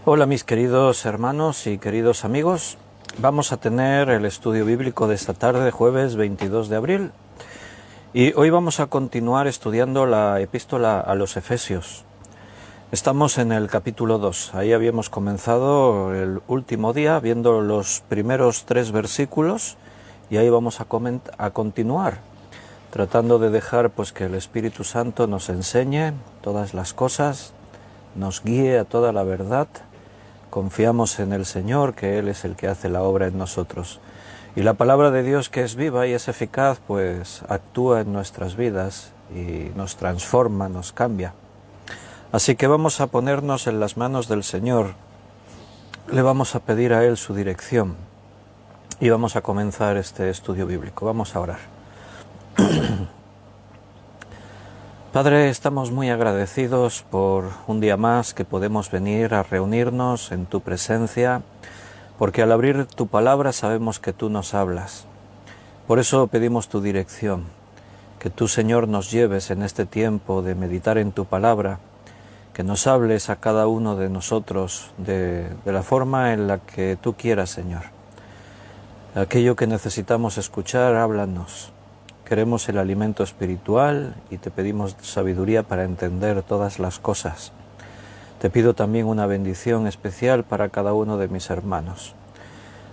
Hola mis queridos hermanos y queridos amigos, vamos a tener el estudio bíblico de esta tarde, jueves 22 de abril, y hoy vamos a continuar estudiando la epístola a los Efesios. Estamos en el capítulo 2, ahí habíamos comenzado el último día viendo los primeros 3 versículos y ahí vamos a continuar, tratando de dejar pues que el Espíritu Santo nos enseñe todas las cosas, nos guíe a toda la verdad. Confiamos en el Señor, que Él es el que hace la obra en nosotros. Y la palabra de Dios, que es viva y es eficaz, pues actúa en nuestras vidas y nos transforma, nos cambia. Así que vamos a ponernos en las manos del Señor, le vamos a pedir a Él su dirección y vamos a comenzar este estudio bíblico. Vamos a orar. Padre, estamos muy agradecidos por un día más que podemos venir a reunirnos en tu presencia, porque al abrir tu palabra sabemos que tú nos hablas. Por eso pedimos tu dirección, que tú, Señor, nos lleves en este tiempo de meditar en tu palabra, que nos hables a cada uno de nosotros de la forma en la que tú quieras, Señor. Aquello que necesitamos escuchar, háblanos. Queremos el alimento espiritual y te pedimos sabiduría para entender todas las cosas. Te pido también una bendición especial para cada uno de mis hermanos,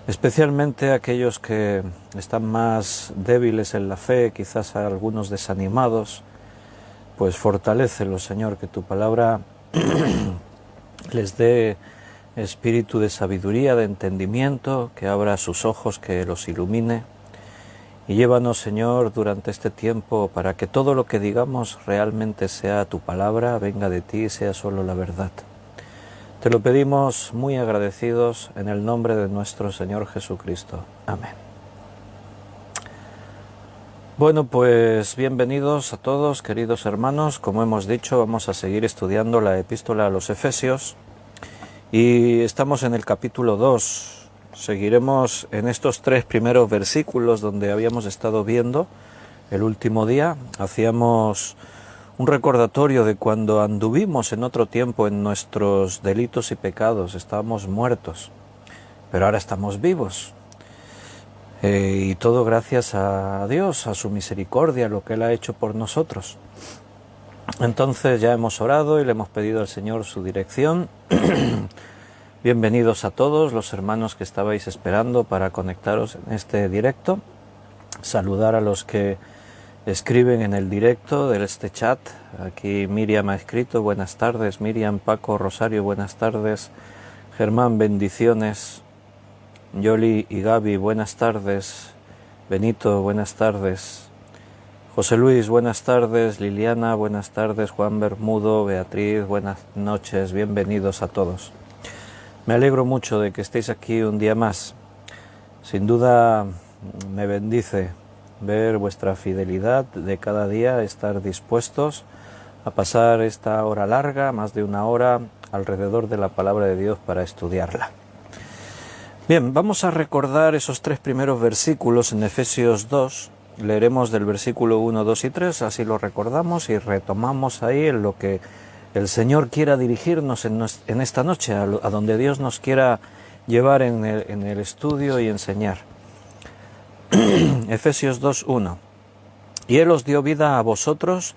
especialmente aquellos que están más débiles en la fe, quizás algunos desanimados, pues fortalécelos, Señor, que tu palabra les dé espíritu de sabiduría, de entendimiento, que abra sus ojos, que los ilumine. Y llévanos, Señor, durante este tiempo para que todo lo que digamos realmente sea tu palabra, venga de ti y sea solo la verdad. Te lo pedimos muy agradecidos en el nombre de nuestro Señor Jesucristo. Amén. Bueno, pues bienvenidos a todos, queridos hermanos. Como hemos dicho, vamos a seguir estudiando la epístola a los Efesios y estamos en el capítulo 2. Seguiremos en estos 3 primeros versículos donde habíamos estado viendo el último día. Hacíamos un recordatorio de cuando anduvimos en otro tiempo en nuestros delitos y pecados. Estábamos muertos, pero ahora estamos vivos. Y todo gracias a Dios, a su misericordia, a lo que Él ha hecho por nosotros. Entonces ya hemos orado y le hemos pedido al Señor su dirección. Bienvenidos a todos los hermanos que estabais esperando para conectaros en este directo. Saludar a los que escriben en el directo de este chat. Aquí Miriam ha escrito, buenas tardes. Miriam, Paco, Rosario, buenas tardes. Germán, bendiciones. Yoli y Gaby, buenas tardes. Benito, buenas tardes. José Luis, buenas tardes. Liliana, buenas tardes. Juan Bermudo, Beatriz, buenas noches. Bienvenidos a todos. Me alegro mucho de que estéis aquí un día más. Sin duda me bendice ver vuestra fidelidad de cada día, estar dispuestos a pasar esta hora larga, más de una hora, alrededor de la palabra de Dios para estudiarla. Bien, vamos a recordar esos 3 primeros versículos en Efesios 2. Leeremos del versículo 1, 2 y 3, así lo recordamos y retomamos ahí en lo que el Señor quiera dirigirnos en esta noche, a donde Dios nos quiera llevar en el estudio y enseñar. Efesios 2:1. Y Él os dio vida a vosotros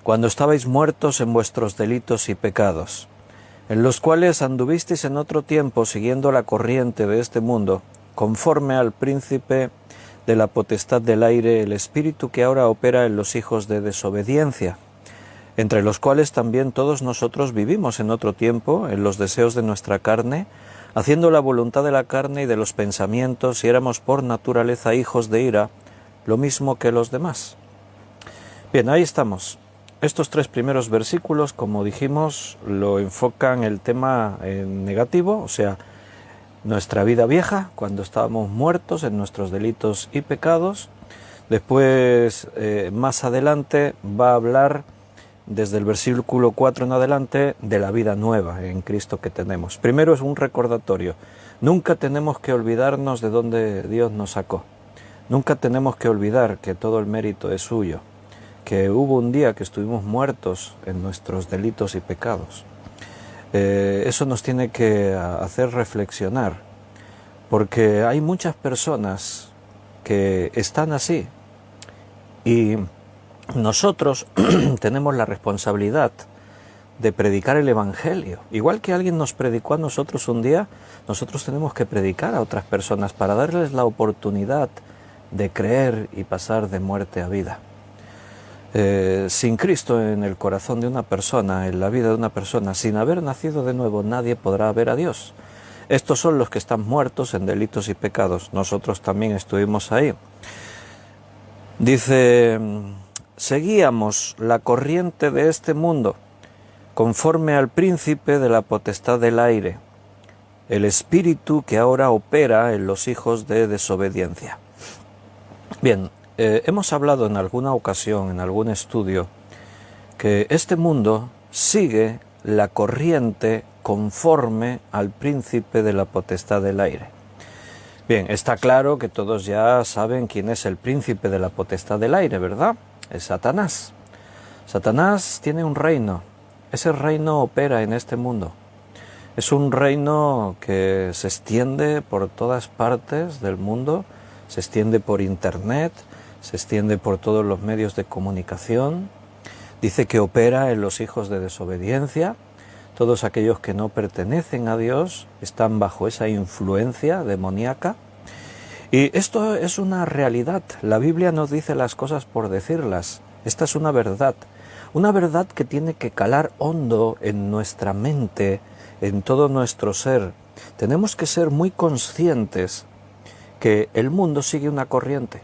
cuando estabais muertos en vuestros delitos y pecados, en los cuales anduvisteis en otro tiempo siguiendo la corriente de este mundo, conforme al príncipe de la potestad del aire, el espíritu que ahora opera en los hijos de desobediencia, entre los cuales también todos nosotros vivimos en otro tiempo, en los deseos de nuestra carne, haciendo la voluntad de la carne y de los pensamientos, y éramos por naturaleza hijos de ira, lo mismo que los demás. Bien, ahí estamos. Estos 3 primeros versículos, como dijimos, lo enfocan el tema negativo, o sea, nuestra vida vieja, cuando estábamos muertos en nuestros delitos y pecados. Después, más adelante, va a hablar desde el versículo 4 en adelante de la vida nueva en Cristo que tenemos. Primero es un recordatorio. Nunca tenemos que olvidarnos de dónde Dios nos sacó. Nunca tenemos que olvidar que todo el mérito es suyo, que hubo un día que estuvimos muertos en nuestros delitos y pecados. Eso nos tiene que hacer reflexionar, porque hay muchas personas que están así y nosotros tenemos la responsabilidad de predicar el Evangelio. Igual que alguien nos predicó a nosotros un día, nosotros tenemos que predicar a otras personas para darles la oportunidad de creer y pasar de muerte a vida. Sin Cristo en el corazón de una persona, en la vida de una persona, sin haber nacido de nuevo, nadie podrá ver a Dios. Estos son los que están muertos en delitos y pecados. Nosotros también estuvimos ahí. Dice, seguíamos la corriente de este mundo, conforme al príncipe de la potestad del aire, el espíritu que ahora opera en los hijos de desobediencia. Bien, hemos hablado en alguna ocasión, en algún estudio, que este mundo sigue la corriente conforme al príncipe de la potestad del aire. Bien, está claro que todos ya saben quién es el príncipe de la potestad del aire, ¿verdad? Es Satanás. Satanás tiene un reino. Ese reino opera en este mundo. Es un reino que se extiende por todas partes del mundo, se extiende por internet, se extiende por todos los medios de comunicación. Dice que opera en los hijos de desobediencia. Todos aquellos que no pertenecen a Dios están bajo esa influencia demoníaca. Y esto es una realidad. La Biblia nos dice las cosas por decirlas. Esta es una verdad que tiene que calar hondo en nuestra mente, en todo nuestro ser. Tenemos que ser muy conscientes que el mundo sigue una corriente,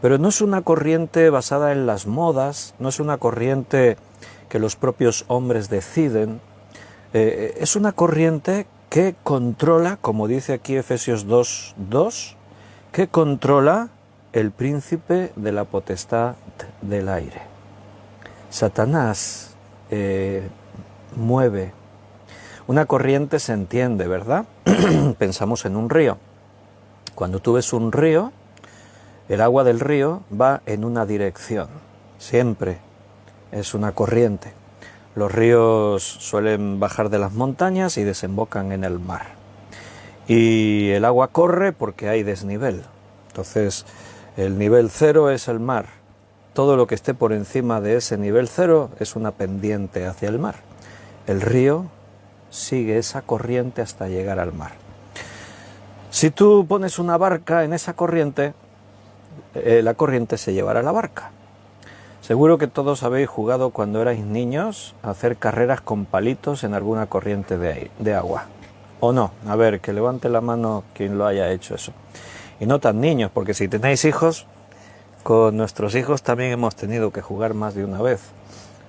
pero no es una corriente basada en las modas, no es una corriente que los propios hombres deciden, es una corriente que controla, como dice aquí Efesios 2:2, que controla el príncipe de la potestad del aire. Satanás mueve. Una corriente se entiende, ¿verdad? Pensamos en un río. Cuando tú ves un río, el agua del río va en una dirección. Siempre es una corriente. Los ríos suelen bajar de las montañas y desembocan en el mar. Y el agua corre porque hay desnivel. Entonces, el nivel cero es el mar. Todo lo que esté por encima de ese nivel cero es una pendiente hacia el mar. El río sigue esa corriente hasta llegar al mar. Si tú pones una barca en esa corriente, la corriente se llevará la barca. Seguro que todos habéis jugado cuando erais niños a hacer carreras con palitos en alguna corriente de agua. ¿O no? A ver, que levante la mano quien lo haya hecho eso. Y no tan niños, porque si tenéis hijos, con nuestros hijos también hemos tenido que jugar más de una vez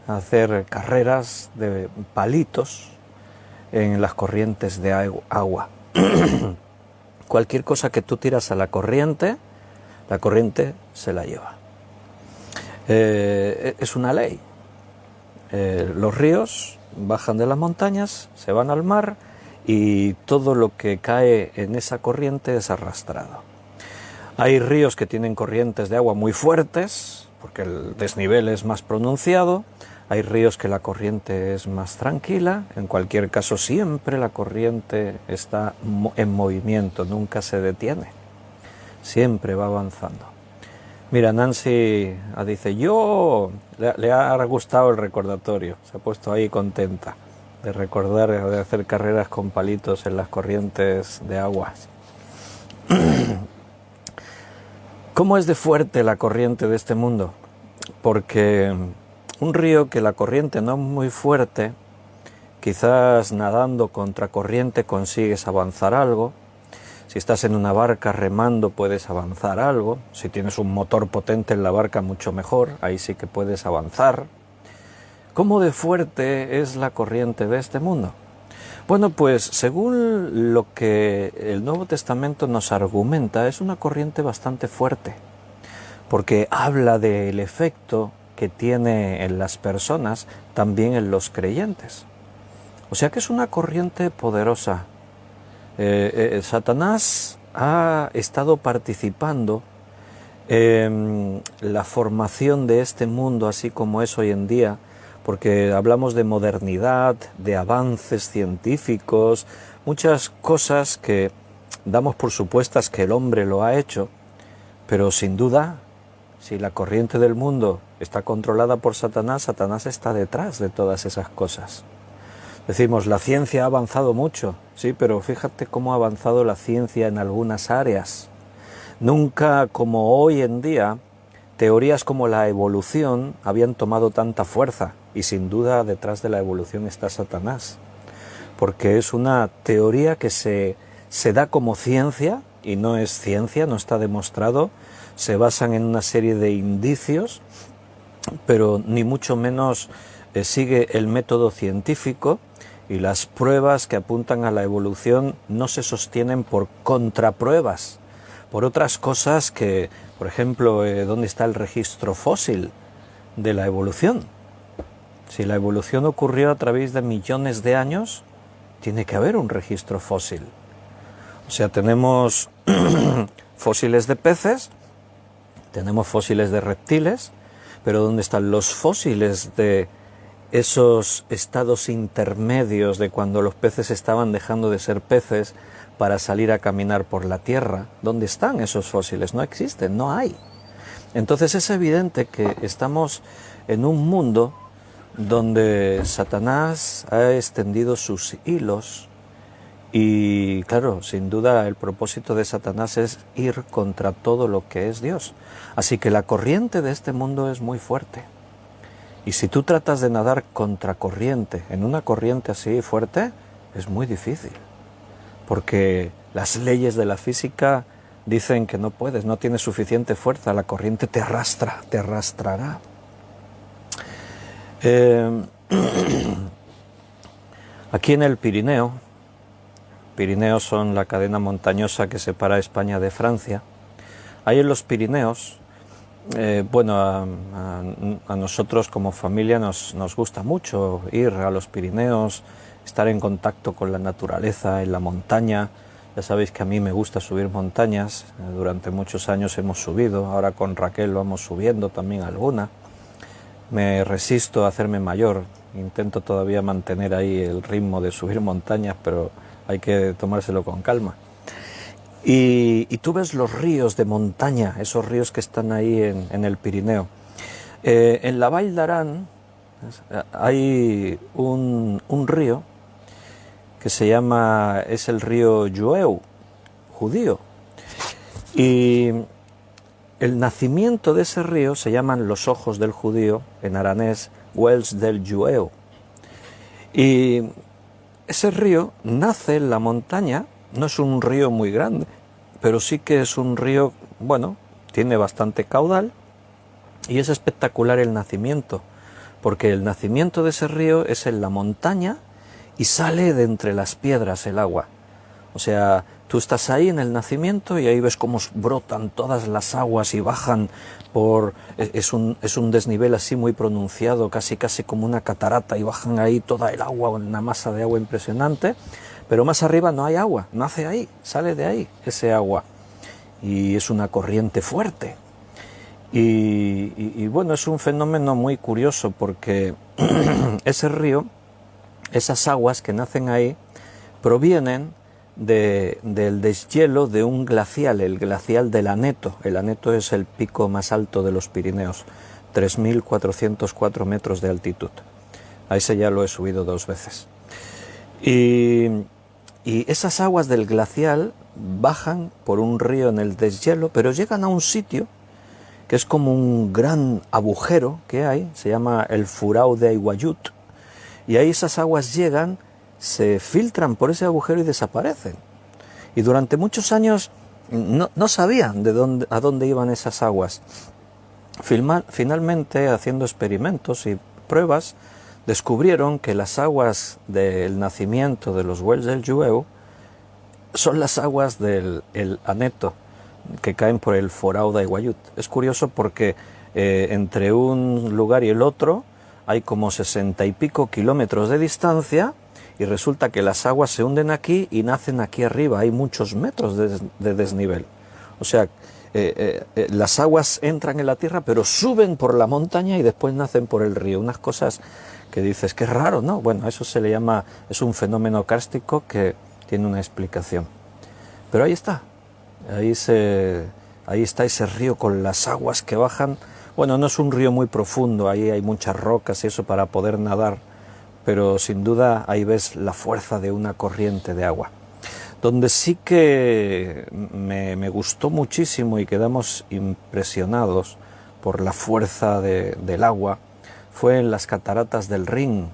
a hacer carreras de palitos en las corrientes de agua. Cualquier cosa que tú tiras a la corriente se la lleva. Es una ley. Los ríos bajan de las montañas, se van al mar y todo lo que cae en esa corriente es arrastrado. Hay ríos que tienen corrientes de agua muy fuertes, porque el desnivel es más pronunciado. Hay ríos que la corriente es más tranquila. En cualquier caso, siempre la corriente está en movimiento, nunca se detiene. Siempre va avanzando. Mira, Nancy dice, le ha gustado el recordatorio, se ha puesto ahí contenta de recordar, de hacer carreras con palitos en las corrientes de aguas. ¿Cómo es de fuerte la corriente de este mundo? Porque un río que la corriente no es muy fuerte, quizás nadando contra corriente consigues avanzar algo. Si estás en una barca remando puedes avanzar algo. Si tienes un motor potente en la barca mucho mejor, ahí sí que puedes avanzar. ¿Cómo de fuerte es la corriente de este mundo? Bueno, pues según lo que el Nuevo Testamento nos argumenta, es una corriente bastante fuerte, porque habla del efecto que tiene en las personas, también en los creyentes. O sea que es una corriente poderosa. Satanás ha estado participando en la formación de este mundo así como es hoy en día, porque hablamos de modernidad, de avances científicos, muchas cosas que damos por supuestas que el hombre lo ha hecho, pero sin duda, si la corriente del mundo está controlada por Satanás, Satanás está detrás de todas esas cosas. Decimos, la ciencia ha avanzado mucho, sí, pero fíjate cómo ha avanzado la ciencia en algunas áreas. Nunca como hoy en día, teorías como la evolución habían tomado tanta fuerza, y sin duda detrás de la evolución está Satanás, porque es una teoría que se da como ciencia, y no es ciencia, no está demostrado, se basan en una serie de indicios, pero ni mucho menos sigue el método científico, y las pruebas que apuntan a la evolución no se sostienen por contrapruebas, por otras cosas que, por ejemplo, ¿dónde está el registro fósil de la evolución? Si la evolución ocurrió a través de millones de años, tiene que haber un registro fósil. O sea, tenemos fósiles de peces, tenemos fósiles de reptiles, pero ¿dónde están los fósiles de esos estados intermedios de cuando los peces estaban dejando de ser peces para salir a caminar por la tierra? ¿Dónde están esos fósiles? No existen, no hay. Entonces es evidente que estamos en un mundo donde Satanás ha extendido sus hilos y, claro, sin duda el propósito de Satanás es ir contra todo lo que es Dios. Así que la corriente de este mundo es muy fuerte. Y si tú tratas de nadar contra corriente, en una corriente así fuerte, es muy difícil. Porque las leyes de la física dicen que no puedes, no tienes suficiente fuerza, la corriente te arrastra, te arrastrará. Aquí en el Pirineo, Pirineos son la cadena montañosa que separa España de Francia, ahí en los Pirineos, a nosotros como familia nos gusta mucho ir a los Pirineos, estar en contacto con la naturaleza, en la montaña. Ya sabéis que a mí me gusta subir montañas, durante muchos años hemos subido, ahora con Raquel vamos subiendo también alguna. Me resisto a hacerme mayor, intento todavía mantener ahí el ritmo de subir montañas, pero hay que tomárselo con calma. Y tú ves los ríos de montaña, esos ríos que están ahí en el Pirineo. En la Vall d'Aran hay un río que es el río Jueu, judío. Y el nacimiento de ese río se llaman los ojos del judío, en aranés, Wells del Jueu. Y ese río nace en la montaña, no es un río muy grande, pero sí que es un río, bueno, tiene bastante caudal y es espectacular el nacimiento, porque el nacimiento de ese río es en la montaña y sale de entre las piedras el agua. O sea, tú estás ahí en el nacimiento y ahí ves cómo brotan todas las aguas y bajan es un desnivel así muy pronunciado, casi como una catarata, y bajan ahí toda el agua, una masa de agua impresionante, pero más arriba no hay agua, nace ahí, sale de ahí ese agua, y es una corriente fuerte. Y bueno, es un fenómeno muy curioso porque ese río, esas aguas que nacen ahí, provienen del deshielo de un glacial, el glacial del Aneto. El Aneto es el pico más alto de los Pirineos, 3.404 metros de altitud. A ese ya lo he subido 2 veces. Y esas aguas del glacial bajan por un río en el deshielo, pero llegan a un sitio que es como un gran agujero que hay, se llama el Furau de Aiguayut, y ahí esas aguas llegan, se filtran por ese agujero y desaparecen. Y durante muchos años no sabían a dónde iban esas aguas. Finalmente, haciendo experimentos y pruebas, descubrieron que las aguas del nacimiento de los Wells del Jueu son las aguas del Aneto, que caen por el Forau de Aiguayut. Es curioso porque entre un lugar y el otro hay como 60 y pico kilómetros de distancia, y resulta que las aguas se hunden aquí y nacen aquí arriba, hay muchos metros de desnivel. O sea, las aguas entran en la tierra, pero suben por la montaña y después nacen por el río. Unas cosas que dices, qué raro, ¿no? Bueno, eso se le llama, es un fenómeno kárstico que tiene una explicación. Pero ahí está, ahí está ese río con las aguas que bajan. Bueno, no es un río muy profundo, ahí hay muchas rocas y eso para poder nadar, pero sin duda ahí ves la fuerza de una corriente de agua. Donde sí que me gustó muchísimo y quedamos impresionados por la fuerza del agua fue en las cataratas del Rin,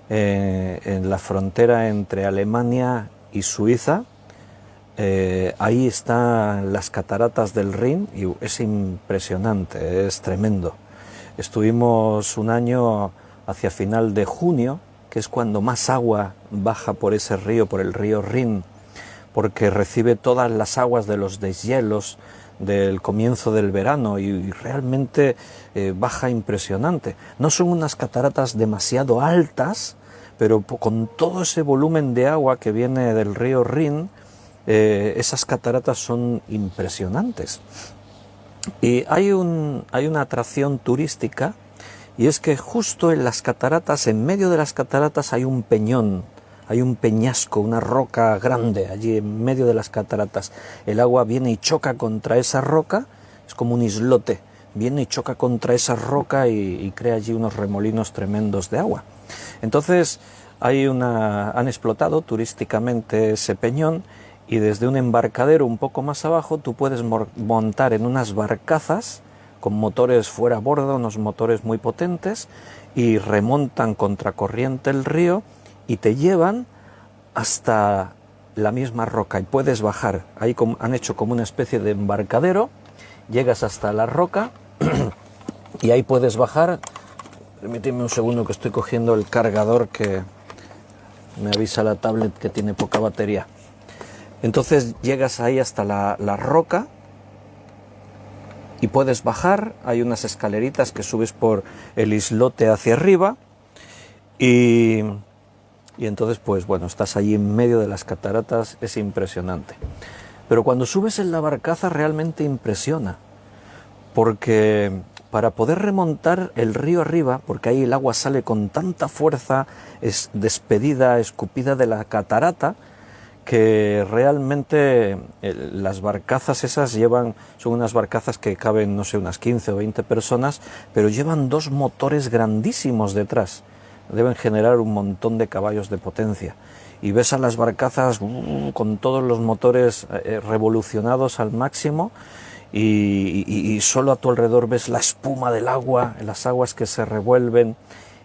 en la frontera entre Alemania y Suiza. Ahí están las cataratas del Rin y es impresionante, es tremendo. Estuvimos un año hacia final de junio, que es cuando más agua baja por ese río, por el río Rin, porque recibe todas las aguas de los deshielos del comienzo del verano y realmente baja impresionante. No son unas cataratas demasiado altas, pero con todo ese volumen de agua que viene del río Rin, esas cataratas son impresionantes. Y hay una atracción turística, y es que justo en las cataratas, en medio de las cataratas hay un peñón, hay un peñasco, una roca grande allí en medio de las cataratas. El agua viene y choca contra esa roca, es como un islote, viene y choca contra esa roca y crea allí unos remolinos tremendos de agua. Entonces han explotado turísticamente ese peñón, y desde un embarcadero un poco más abajo tú puedes montar en unas barcazas con motores fuera a bordo, unos motores muy potentes, y remontan contracorriente el río y te llevan hasta la misma roca y puedes bajar. Ahí han hecho como una especie de embarcadero, llegas hasta la roca y ahí puedes bajar. Permíteme un segundo que estoy cogiendo el cargador, que me avisa la tablet que tiene poca batería. Entonces llegas ahí hasta la roca y puedes bajar. Hay unas escaleritas que subes por el islote hacia arriba y entonces pues bueno, estás allí en medio de las cataratas, es impresionante. Pero cuando subes en la barcaza realmente impresiona, porque para poder remontar el río arriba, porque ahí el agua sale con tanta fuerza, es despedida, escupida de la catarata, que realmente las barcazas esas son unas barcazas que caben, no sé, unas 15 o 20 personas, pero llevan dos motores grandísimos detrás. Deben generar un montón de caballos de potencia. Y ves a las barcazas con todos los motores revolucionados al máximo, y solo a tu alrededor ves la espuma del agua, las aguas que se revuelven,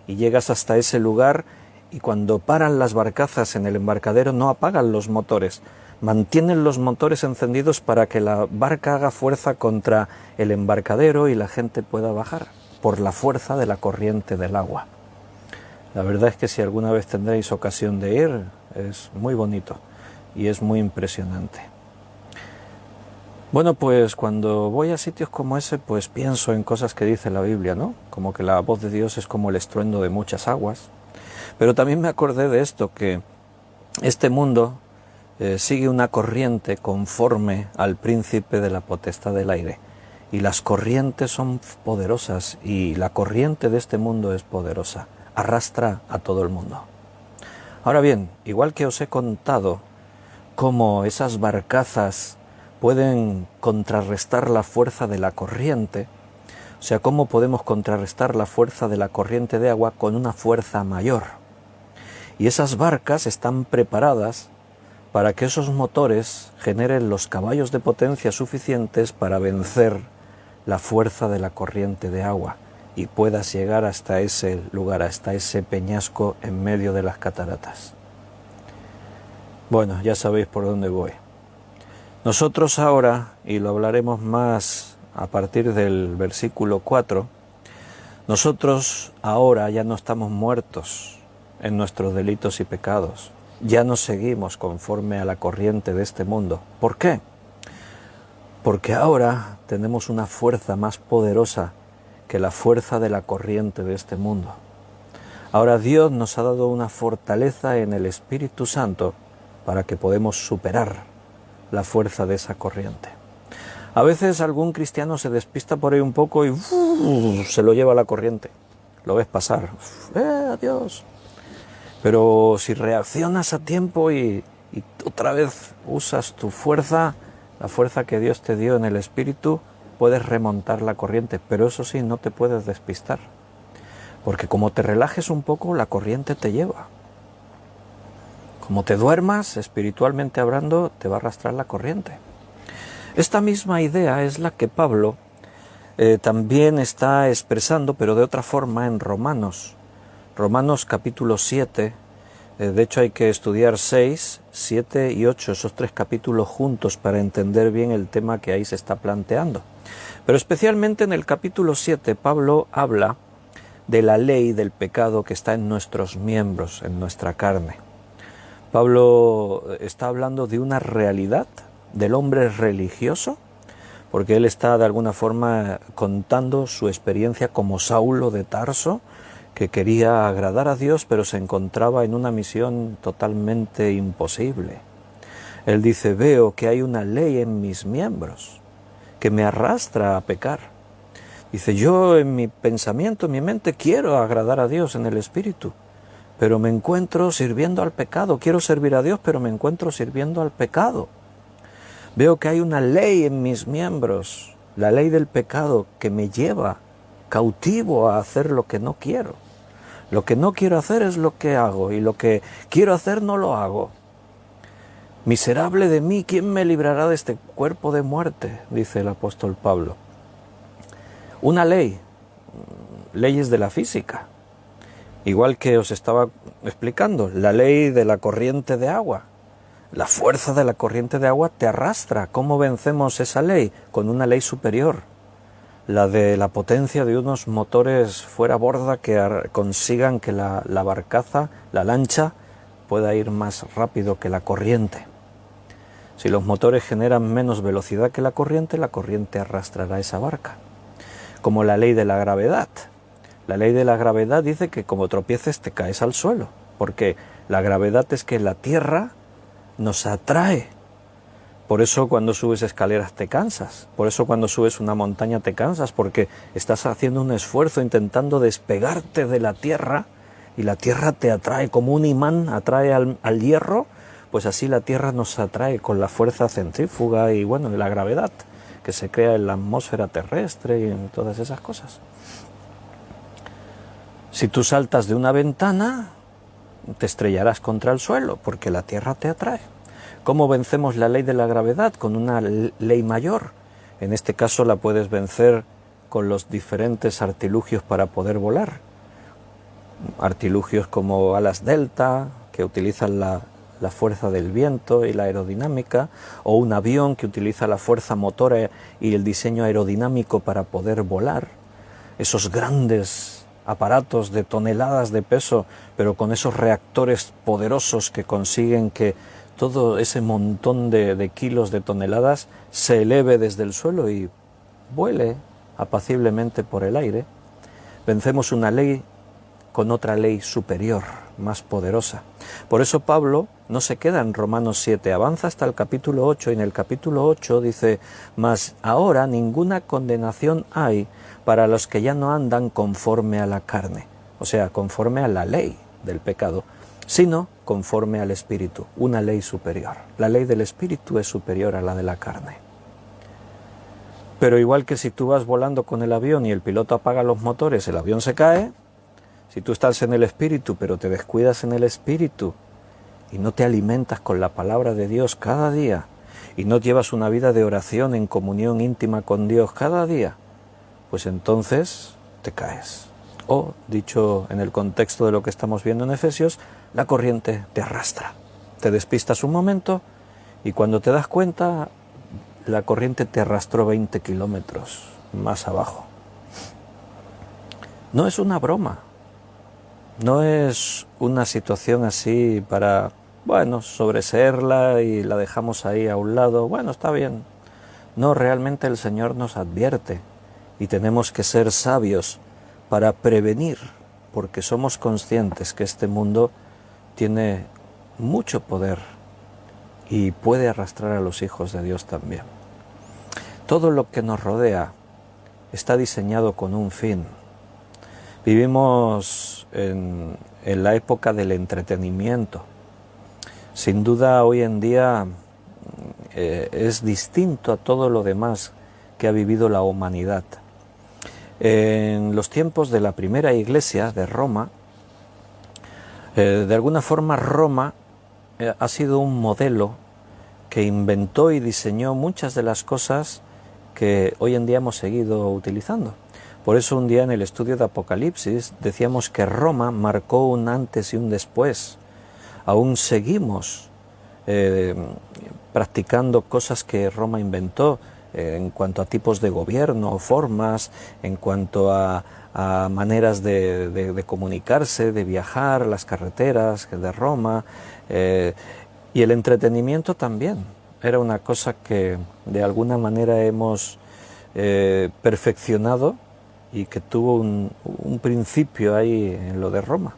y llegas hasta ese lugar. Y cuando paran las barcazas en el embarcadero no apagan los motores, mantienen los motores encendidos para que la barca haga fuerza contra el embarcadero y la gente pueda bajar por la fuerza de la corriente del agua. La verdad es que si alguna vez tendréis ocasión de ir, es muy bonito y es muy impresionante. Bueno, pues cuando voy a sitios como ese, pues pienso en cosas que dice la Biblia, ¿no? Como que la voz de Dios es como el estruendo de muchas aguas. Pero también me acordé de esto, que este mundo sigue una corriente conforme al príncipe de la potestad del aire. Y las corrientes son poderosas, y la corriente de este mundo es poderosa. Arrastra a todo el mundo. Ahora bien, igual que os he contado cómo esas barcazas pueden contrarrestar la fuerza de la corriente, o sea, cómo podemos contrarrestar la fuerza de la corriente de agua con una fuerza mayor. Y esas barcas están preparadas para que esos motores generen los caballos de potencia suficientes para vencer la fuerza de la corriente de agua y puedas llegar hasta ese lugar, hasta ese peñasco en medio de las cataratas. Bueno, ya sabéis por dónde voy. Nosotros ahora, y lo hablaremos más a partir del versículo 4, nosotros ahora ya no estamos muertos en nuestros delitos y pecados. Ya no seguimos conforme a la corriente de este mundo. ¿Por qué? Porque ahora tenemos una fuerza más poderosa que la fuerza de la corriente de este mundo. Ahora Dios nos ha dado una fortaleza en el Espíritu Santo para que podamos superar la fuerza de esa corriente. A veces algún cristiano se despista por ahí un poco y se lo lleva la corriente. lo ves pasar. Adiós. Pero si reaccionas a tiempo y otra vez usas tu fuerza, la fuerza que Dios te dio en el Espíritu, puedes remontar la corriente, pero eso sí, no te puedes despistar. Porque como te relajes un poco, la corriente te lleva. Como te duermas, espiritualmente hablando, te va a arrastrar la corriente. Esta misma idea es la que Pablo también está expresando, pero de otra forma, en Romanos. Romanos capítulo 7, de hecho hay que estudiar 6, 7 y 8, esos 3 capítulos juntos para entender bien el tema que ahí se está planteando. Pero especialmente en el capítulo 7, Pablo habla de la ley del pecado que está en nuestros miembros, en nuestra carne. Pablo está hablando de una realidad del hombre religioso, porque él está de alguna forma contando su experiencia como Saulo de Tarso, que quería agradar a Dios, pero se encontraba en una misión totalmente imposible. Él dice, veo que hay una ley en mis miembros que me arrastra a pecar. Dice, yo en mi pensamiento, en mi mente, quiero agradar a Dios en el Espíritu, pero me encuentro sirviendo al pecado. Quiero servir a Dios, pero me encuentro sirviendo al pecado. Veo que hay una ley en mis miembros, la ley del pecado, que me lleva cautivo a hacer lo que no quiero. Lo que no quiero hacer es lo que hago, y lo que quiero hacer no lo hago. Miserable de mí, ¿quién me librará de este cuerpo de muerte?, dice el apóstol Pablo. Una ley, leyes de la física, igual que os estaba explicando, la ley de la corriente de agua. La fuerza de la corriente de agua te arrastra. ¿Cómo vencemos esa ley? Con una ley superior, la de la potencia de unos motores fuera borda que consigan que la barcaza, la lancha, pueda ir más rápido que la corriente. Si los motores generan menos velocidad que la corriente arrastrará esa barca. Como la ley de la gravedad. La ley de la gravedad dice que como tropieces te caes al suelo, porque la gravedad es que la Tierra nos atrae. Por eso cuando subes escaleras te cansas, por eso cuando subes una montaña te cansas, porque estás haciendo un esfuerzo intentando despegarte de la Tierra, y la Tierra te atrae como un imán atrae al hierro, pues así la Tierra nos atrae con la fuerza centrífuga y bueno, la gravedad que se crea en la atmósfera terrestre y en todas esas cosas. Si tú saltas de una ventana, te estrellarás contra el suelo, porque la Tierra te atrae. ¿Cómo vencemos la ley de la gravedad? Con una ley mayor. En este caso la puedes vencer con los diferentes artilugios para poder volar. Artilugios como alas delta, que utilizan la fuerza del viento y la aerodinámica, o un avión que utiliza la fuerza motora y el diseño aerodinámico para poder volar. Esos grandes aparatos de toneladas de peso, pero con esos reactores poderosos que consiguen que todo ese montón de kilos, de toneladas, se eleve desde el suelo y vuele apaciblemente por el aire. Vencemos una ley con otra ley superior, más poderosa. Por eso Pablo no se queda en Romanos 7, avanza hasta el capítulo 8, y en el capítulo 8 dice, mas ahora ninguna condenación hay para los que ya no andan conforme a la carne, o sea, conforme a la ley del pecado, sino conforme al Espíritu, una ley superior. La ley del Espíritu es superior a la de la carne. Pero igual que si tú vas volando con el avión y el piloto apaga los motores, el avión se cae. Si tú estás en el Espíritu, pero te descuidas en el Espíritu y no te alimentas con la palabra de Dios cada día, y no llevas una vida de oración en comunión íntima con Dios cada día, pues entonces te caes. O, dicho en el contexto de lo que estamos viendo en Efesios, la corriente te arrastra. Te despistas un momento y cuando te das cuenta, la corriente te arrastró 20 kilómetros más abajo. No es una broma. No es una situación así para, bueno, sobreseerla y la dejamos ahí a un lado. Bueno, está bien. No, realmente el Señor nos advierte y tenemos que ser sabios para prevenir, porque somos conscientes que este mundo tiene mucho poder y puede arrastrar a los hijos de Dios también. Todo lo que nos rodea está diseñado con un fin. Vivimos en la época del entretenimiento. Sin duda hoy en día es distinto a todo lo demás que ha vivido la humanidad. En los tiempos de la primera iglesia de Roma, de alguna forma Roma ha sido un modelo que inventó y diseñó muchas de las cosas que hoy en día hemos seguido utilizando. Por eso un día en el estudio de Apocalipsis decíamos que Roma marcó un antes y un después. Aún seguimos practicando cosas que Roma inventó en cuanto a tipos de gobierno, formas, en cuanto a maneras de comunicarse, de viajar, las carreteras de Roma, y el entretenimiento también. Era una cosa que de alguna manera hemos perfeccionado y que tuvo un principio ahí en lo de Roma.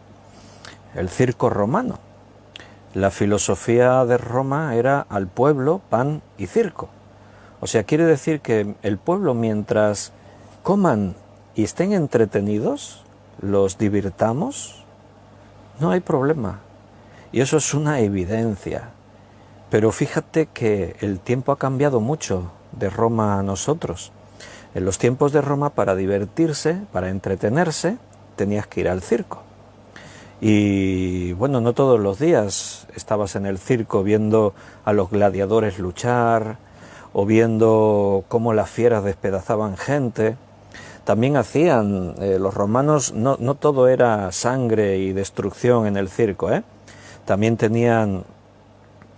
El circo romano. La filosofía de Roma era al pueblo, pan y circo. O sea, quiere decir que el pueblo, mientras coman y estén entretenidos, los divirtamos, no hay problema. Y eso es una evidencia. Pero fíjate que el tiempo ha cambiado mucho de Roma a nosotros. En los tiempos de Roma, para divertirse, para entretenerse, tenías que ir al circo. Y bueno, no todos los días estabas en el circo viendo a los gladiadores luchar o viendo cómo las fieras despedazaban gente. También hacían, los romanos, no todo era sangre y destrucción en el circo, ¿eh? También tenían,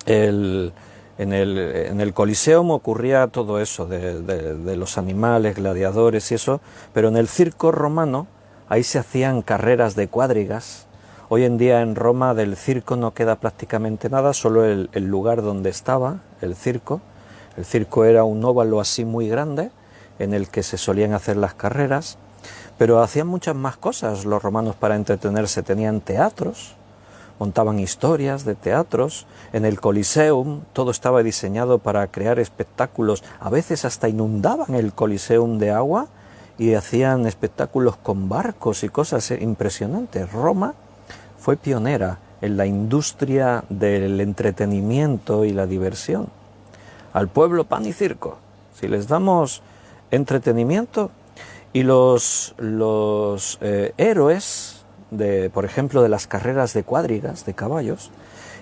en el Coliseum ocurría todo eso, de los animales, gladiadores y eso, pero en el circo romano, ahí se hacían carreras de cuadrigas. Hoy en día en Roma del circo no queda prácticamente nada, solo el lugar donde estaba el circo. El circo era un óvalo así muy grande, en el que se solían hacer las carreras, pero hacían muchas más cosas los romanos para entretenerse. Tenían teatros, montaban historias de teatros, en el Coliseum todo estaba diseñado para crear espectáculos, a veces hasta inundaban el Coliseum de agua y hacían espectáculos con barcos y cosas impresionantes. Roma fue pionera en la industria del entretenimiento y la diversión. Al pueblo pan y circo. Si les damos entretenimiento, y los héroes, por ejemplo, de las carreras de cuadrigas, de caballos,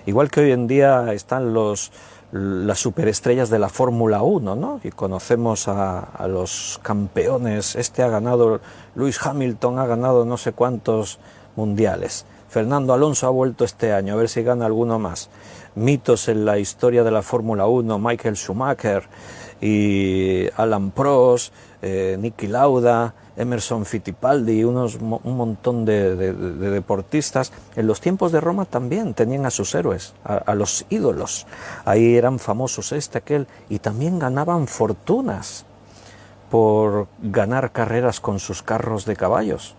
igual que hoy en día están las superestrellas de la Fórmula 1, ¿no? Y conocemos a los campeones. Este ha ganado, Lewis Hamilton ha ganado no sé cuántos mundiales. Fernando Alonso ha vuelto este año, a ver si gana alguno más. Mitos en la historia de la Fórmula 1, Michael Schumacher y Alan Prost, Niki Lauda, Emerson Fittipaldi, un montón de deportistas. En los tiempos de Roma también tenían a sus héroes, a los ídolos. Ahí eran famosos aquel, y también ganaban fortunas por ganar carreras con sus carros de caballos.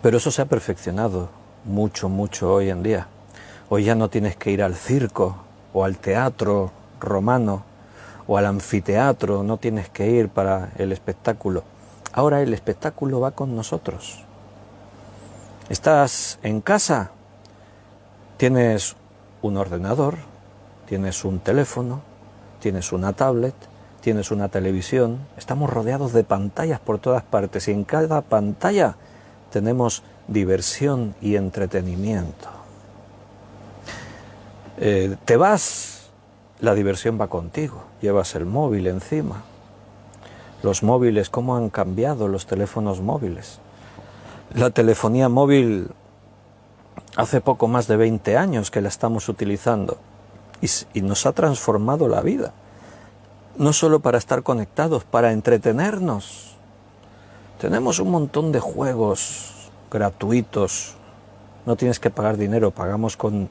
Pero eso se ha perfeccionado mucho, mucho hoy en día. Hoy ya no tienes que ir al circo o al teatro romano o al anfiteatro, no tienes que ir para el espectáculo. Ahora el espectáculo va con nosotros. Estás en casa, tienes un ordenador, tienes un teléfono, tienes una tablet, tienes una televisión. Estamos rodeados de pantallas por todas partes y en cada pantalla tenemos diversión y entretenimiento. Te vas, la diversión va contigo, llevas el móvil encima. Los móviles, ¿cómo han cambiado los teléfonos móviles? La telefonía móvil hace poco más de 20 años que la estamos utilizando y nos ha transformado la vida. No solo para estar conectados, para entretenernos. Tenemos un montón de juegos gratuitos, no tienes que pagar dinero, pagamos con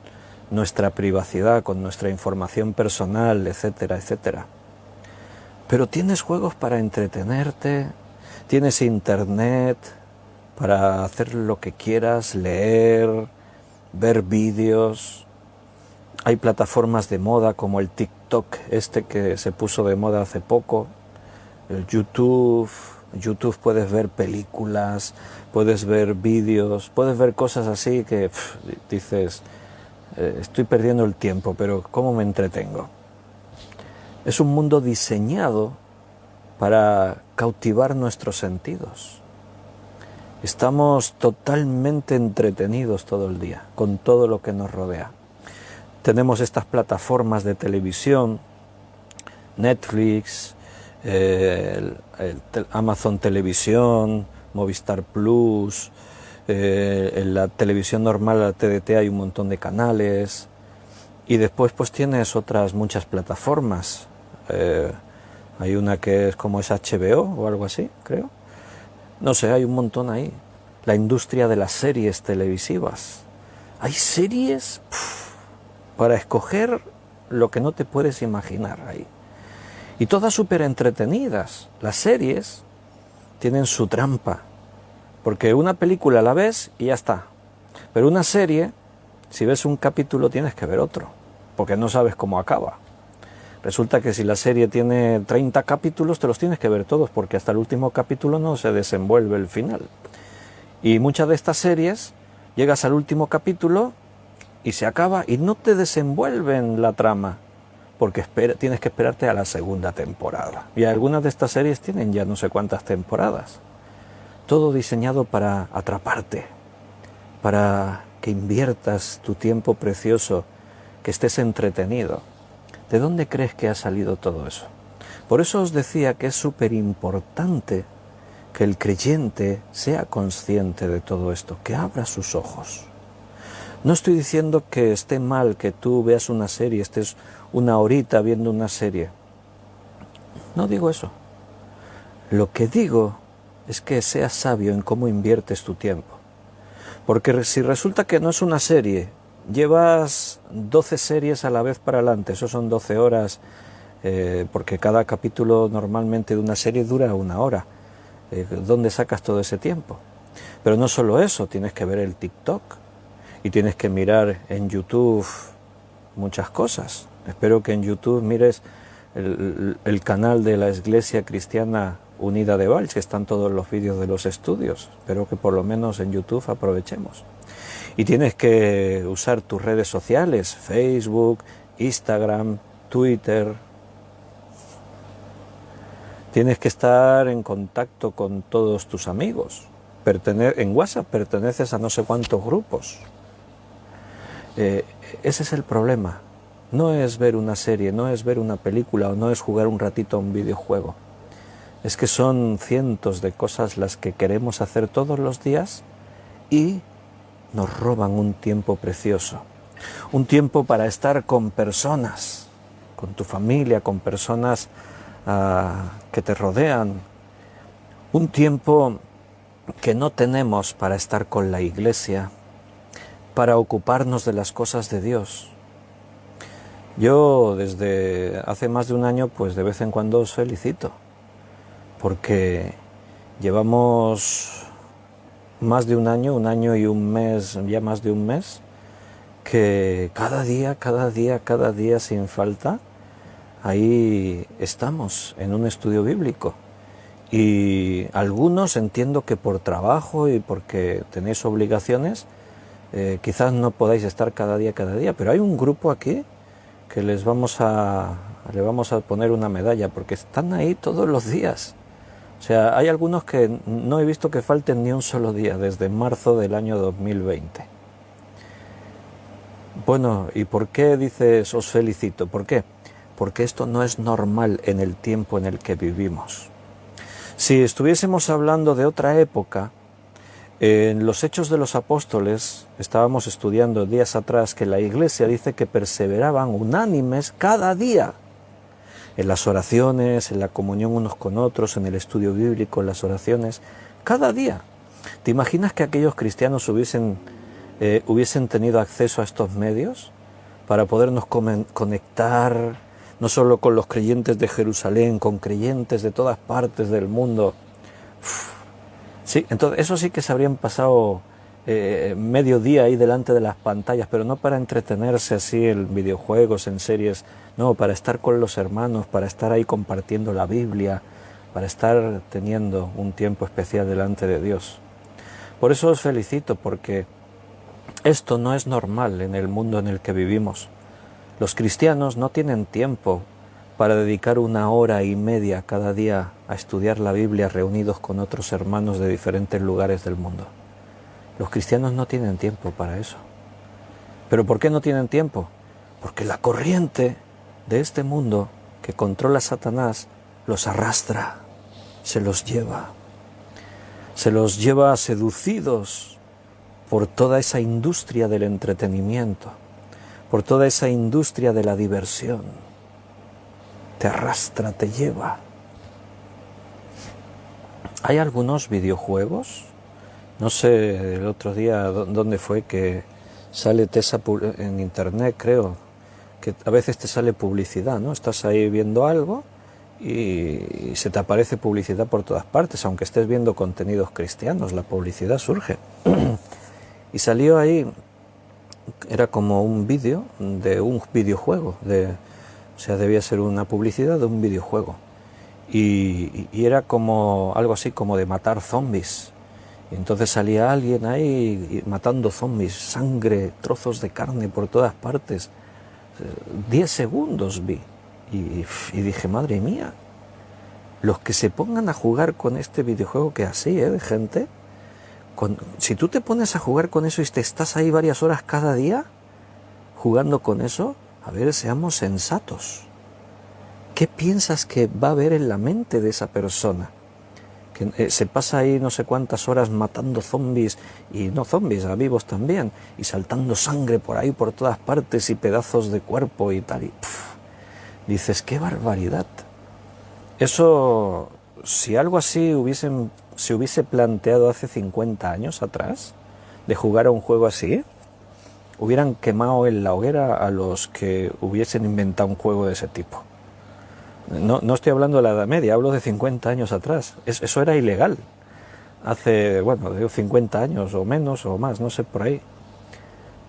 nuestra privacidad, con nuestra información personal, etcétera, etcétera. Pero tienes juegos para entretenerte, tienes internet para hacer lo que quieras, leer, ver vídeos. Hay plataformas de moda como el TikTok, que se puso de moda hace poco, el YouTube, YouTube puedes ver películas, puedes ver vídeos, puedes ver cosas así que dices, estoy perdiendo el tiempo, pero ¿cómo me entretengo? Es un mundo diseñado para cautivar nuestros sentidos. Estamos totalmente entretenidos todo el día con todo lo que nos rodea. Tenemos estas plataformas de televisión, Netflix, Amazon Televisión, Movistar Plus, en la televisión normal, la TDT, hay un montón de canales, y después pues tienes otras muchas plataformas. Hay una que es como es HBO o algo así, creo. No sé, hay un montón ahí. La industria de las series televisivas. Hay series para escoger lo que no te puedes imaginar ahí. Y todas súper entretenidas. Las series tienen su trampa. Porque una película la ves y ya está. Pero una serie, si ves un capítulo tienes que ver otro. Porque no sabes cómo acaba. Resulta que si la serie tiene 30 capítulos, te los tienes que ver todos, porque hasta el último capítulo no se desenvuelve el final. Y muchas de estas series, llegas al último capítulo y se acaba y no te desenvuelven la trama, porque tienes que esperarte a la segunda temporada. Y algunas de estas series tienen ya no sé cuántas temporadas. Todo diseñado para atraparte, para que inviertas tu tiempo precioso, que estés entretenido. ¿De dónde crees que ha salido todo eso? Por eso os decía que es súper importante que el creyente sea consciente de todo esto, que abra sus ojos. No estoy diciendo que esté mal que tú veas una serie, estés una horita viendo una serie. No digo eso. Lo que digo es que seas sabio en cómo inviertes tu tiempo. Porque si resulta que no es una serie, llevas 12 series a la vez para adelante, eso son 12 horas, porque cada capítulo normalmente de una serie dura 1 hora. ¿Dónde sacas todo ese tiempo? Pero no solo eso, tienes que ver el TikTok y tienes que mirar en YouTube muchas cosas. Espero que en YouTube mires el canal de la Iglesia Cristiana Unida de Valls, que están todos los vídeos de los estudios. Espero que por lo menos en YouTube aprovechemos. Y tienes que usar tus redes sociales, Facebook, Instagram, Twitter. Tienes que estar en contacto con todos tus amigos. En WhatsApp perteneces a no sé cuántos grupos. Ese es el problema. No es ver una serie, no es ver una película o no es jugar un ratito a un videojuego. Es que son cientos de cosas las que queremos hacer todos los días y nos roban un tiempo precioso. Un tiempo para estar con personas, con tu familia, con personas que te rodean. Un tiempo que no tenemos para estar con la iglesia, para ocuparnos de las cosas de Dios. Yo desde hace más de 1 año, pues de vez en cuando os felicito, porque llevamos más de 1 año y un mes, ya más de un mes, que cada día sin falta, ahí estamos en un estudio bíblico. Y algunos entiendo que por trabajo y porque tenéis obligaciones, quizás no podáis estar cada día, pero hay un grupo aquí que le vamos a poner una medalla, porque están ahí todos los días. O sea, hay algunos que no he visto que falten ni un solo día desde marzo del año 2020. Bueno, ¿y por qué dices os felicito? ¿Por qué? Porque esto no es normal en el tiempo en el que vivimos. Si estuviésemos hablando de otra época, en los Hechos de los Apóstoles, estábamos estudiando días atrás que la Iglesia dice que perseveraban unánimes cada día en las oraciones, en la comunión unos con otros, en el estudio bíblico, en las oraciones, cada día. ¿Te imaginas que aquellos cristianos hubiesen tenido acceso a estos medios para podernos conectar, no solo con los creyentes de Jerusalén, con creyentes de todas partes del mundo? Sí, entonces eso sí que se habrían pasado medio día ahí delante de las pantallas, pero no para entretenerse así en videojuegos, en series, no, para estar con los hermanos, para estar ahí compartiendo la Biblia, para estar teniendo un tiempo especial delante de Dios. Por eso os felicito, porque esto no es normal en el mundo en el que vivimos. Los cristianos no tienen tiempo para dedicar 1 hora y media cada día a estudiar la Biblia reunidos con otros hermanos de diferentes lugares del mundo. Los cristianos no tienen tiempo para eso. ¿Pero por qué no tienen tiempo? Porque la corriente de este mundo que controla Satanás los arrastra, se los lleva seducidos por toda esa industria del entretenimiento, por toda esa industria de la diversión. Te arrastra, te lleva. Hay algunos videojuegos, no sé el otro día dónde fue que sale en internet, creo, que a veces te sale publicidad, ¿no? Estás ahí viendo algo y se te aparece publicidad por todas partes, aunque estés viendo contenidos cristianos, la publicidad surge. Y salió ahí, era como un vídeo de un videojuego, o sea, debía ser una publicidad de un videojuego. Y era como algo así como de matar zombies. Y entonces salía alguien ahí matando zombies, sangre, trozos de carne por todas partes. 10 segundos vi. Y dije, madre mía, los que se pongan a jugar con este videojuego que así, de gente, si tú te pones a jugar con eso y te estás ahí varias horas cada día jugando con eso, a ver, seamos sensatos. ¿Qué piensas que va a haber en la mente de esa persona? Que se pasa ahí no sé cuántas horas matando zombies, y no zombies, a vivos también, y saltando sangre por ahí por todas partes y pedazos de cuerpo y tal. Y dices, qué barbaridad. Eso, si algo así se hubiese planteado hace 50 años atrás, de jugar a un juego así, hubieran quemado en la hoguera a los que hubiesen inventado un juego de ese tipo. No estoy hablando de la Edad Media, hablo de 50 años atrás. Eso era ilegal. Hace, de 50 años o menos o más, no sé, por ahí.